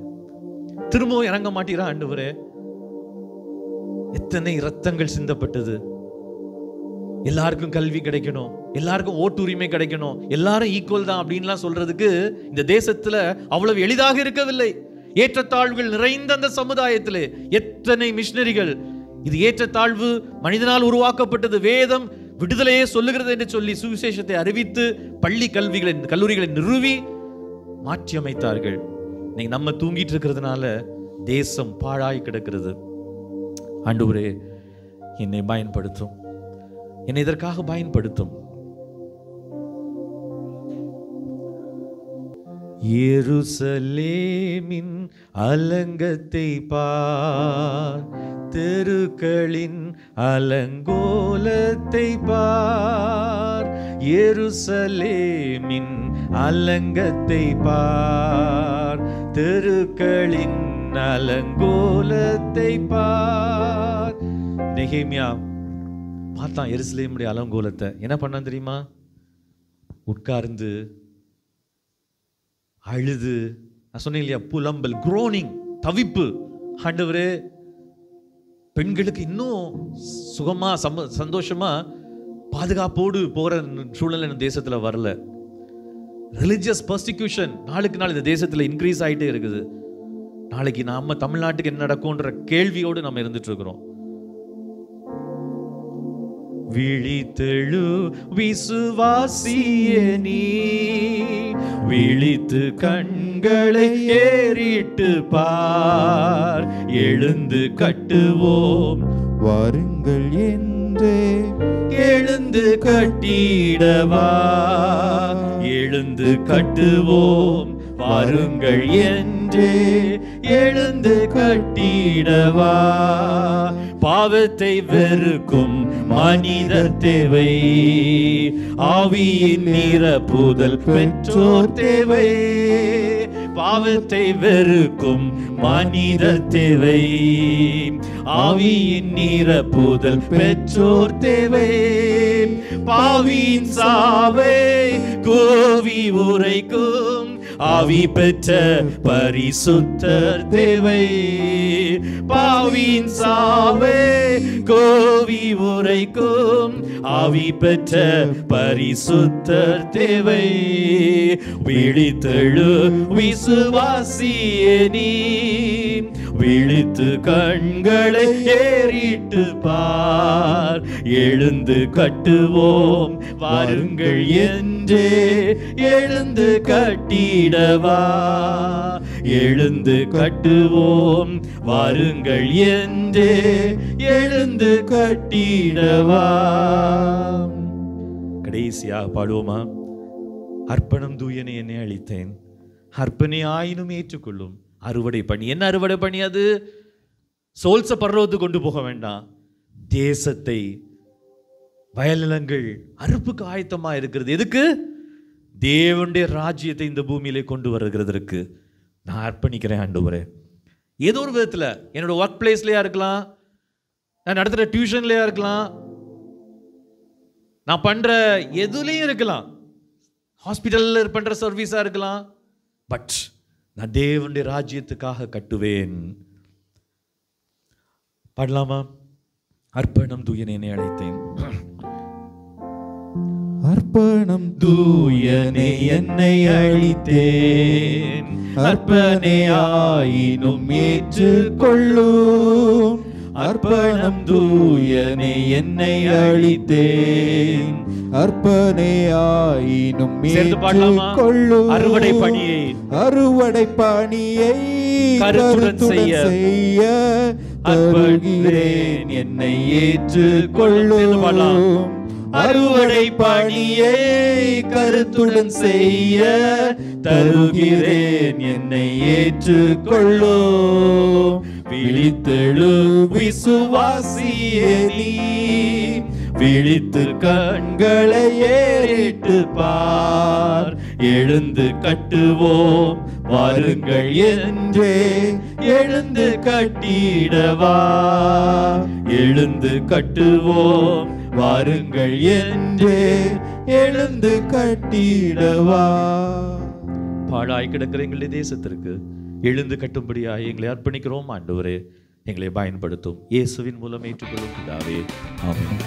Speaker 2: திரும்பவும் இறங்க மாட்டீரா ஆண்டவரே? எத்தனை இரத்தங்கள் சிந்தப்பட்டது. எல்லாருக்கும் கல்வி கிடைக்கணும், எல்லாருக்கும் ஓட்டு உரிமை கிடைக்கணும், எல்லாரும் ஈக்குவல் தான் அப்படின்லாம் சொல்றதுக்கு இந்த தேசத்துல அவ்வளவு எளிதாக இருக்கவில்லை. ஏற்றத்தாழ்வுகள் நிறைந்த அந்த சமுதாயத்திலே எத்தனை மிஷனரிகள், இது ஏற்றத்தாழ்வு மனிதனால் உருவாக்கப்பட்டது, வேதம் விடுதலையே சொல்லுகிறது என்று சொல்லி சுவிசேஷத்தை அறிவித்து பள்ளி கல்லூரிகளை நிறுவி மாற்றி அமைத்தார்கள். நீங்க நம்ம தூங்கிட்டு இருக்கிறதுனால தேசம் பாழாய் கிடக்கிறது. ஆண்டவரே, என்னை பயன்படுத்தும், என்னை இதற்காக பயன்படுத்தும். எருசலேமின் அலங்கத்தை பார், தெருக்களின் அலங்கோலத்தை பார். எருசலேமின் அலங்கத்தை பார், தெருக்களின் அலங்கோலத்தை பார். நெகேமியா பார்த்தான் எருசலேமுடைய அலங்கோலத்தை. என்ன பண்ணான் தெரியுமா? உட்கார்ந்து அழுது, நான் சொன்னேன் இல்லையா, புலம்பல், குரோனிங், தவிப்பு. ஆண்டவரே, பெண்களுக்கு இன்னும் சுகமா சந்தோஷமா பாதுகாப்போடு போற சூழ்நிலை இந்த தேசத்துல வரல. ரிலிஜியஸ் பர்சிக்யூஷன் நாளுக்கு நாள் இந்த தேசத்துல இன்க்ரீஸ் ஆயிட்டே இருக்குது. நாளைக்கு நாம தமிழ்நாட்டுக்கு என்ன நடக்கும்ன்ற கேள்வியோடு நம்ம இருந்துட்டு இருக்கிறோம். விழித்தெழு விசுவாசியே நீ, விழித்து கண்களை ஏறிட்டு பார். எழுந்து கட்டுவோம்
Speaker 5: வாருங்கள் என்றே
Speaker 2: எழுந்து கட்டிடவா. எழுந்து கட்டுவோம் வாருங்கள் என்றே எழுந்து கட்டிடவா. பாவத்தை வெறுக்கும் மனிதர் தேவை, ஆவியின் நிரப்புதல் பெற்றோர் தேவை. பாவத்தை வெறுக்கும் மனிதர் தேவை, ஆவியின் நிரப்புதல் பெற்றோர் தேவை. பாவியின் சாவை கோவி உரைக்கும் ஆவி பெற்ற பரிசுத்தர் தேவை. பாவியின் சாவை கோவி உரைக்கும் ஆவி பெற்ற பரிசுத்தர் தேவை. விழித்தெழு விசுவாசியே நீ, விழித்து கண்களை ஏறிட்டு பார். எழுந்து கட்டுவோம் வாருங்கள் என்றே எழுந்து கட்டிடவா. எழுந்து கட்டுவோம் வாருங்கள் என்றே எழுந்து கட்டிடவா. கடைசியாக பாடுவோமா? அர்ப்பணம் தூயனே என்னை அளித்தேன், அர்ப்பணி ஆயினும் ஏற்றுக்கொள்ளும். அறுவடை பண்ணி, என்ன அறுவடை பண்ணி? அது சோல்ஸ பர்வத்து கொண்டு போக வேண்டாம். தேசத்தை, வயல்நிலங்கள் அறுப்புக்கு ஆயத்தமா இருக்கிறது. எதுக்கு? தேவனுடைய ராஜ்யத்தை இந்த பூமியிலே கொண்டு வருகிறதற்கு நான் அர்ப்பணிக்கிறேன் ஆண்டவரே. ஏதோ ஒரு விதத்தில் என்னோட ஒர்க் பிளேஸ்லயா இருக்கலாம், நான் நடத்துகிற டியூஷன்லயா இருக்கலாம், நான் பண்ற எதுலையும் இருக்கலாம், ஹாஸ்பிட்டல்ல பண்ற சர்வீஸா இருக்கலாம், பட் நான் தேவனுடைய ராஜ்யத்துக்காக கட்டுவேன். பாடலாமா? அர்ப்பணம் தூயனே அழைத்தேன்.
Speaker 5: அர்ப்பணம் தூயனே என்னை அழித்தேன், அர்ப்பணே ஆயினும் ஏற்றுக்கொள்ளும். அர்ப்பணம் தூயனே என்னை அழித்தேன், அர்ப்பணே ஆயினும் ஏற்றுக்கொள்ளும்.
Speaker 2: அறுவடை பணியை
Speaker 5: அறுவடை பணியை கருத்துடன் செய்ய தருகிறேன், என்னை ஏற்றுக்கொள்ளும். அறுவடை பணியை கருத்துடன் செய்ய தருகிறேன், என்னை ஏற்றுக்கொள்ளும். விழித்தெழு விசுவாசியே நீ, விழித்து கண்களை ஏறிட்டு பார். எழுந்து கட்டுவோம் வாருங்கள் என்றே எழுந்து கட்டிடவா. எழுந்து கட்டுவோம் வாருங்கள் என்றே எழுந்து கட்டிடவா.
Speaker 2: பாழாய் கிடக்கிற எங்களுடைய தேசத்திற்கு எழுந்து கட்டும்படியாக எங்களை அர்ப்பணிக்கிறோம். ஆண்டவரே, எங்களை பயன்படுத்தும். இயேசுவின் மூலம் ஏற்றுக்கொள்ளும் பிதாவே, ஆமென்.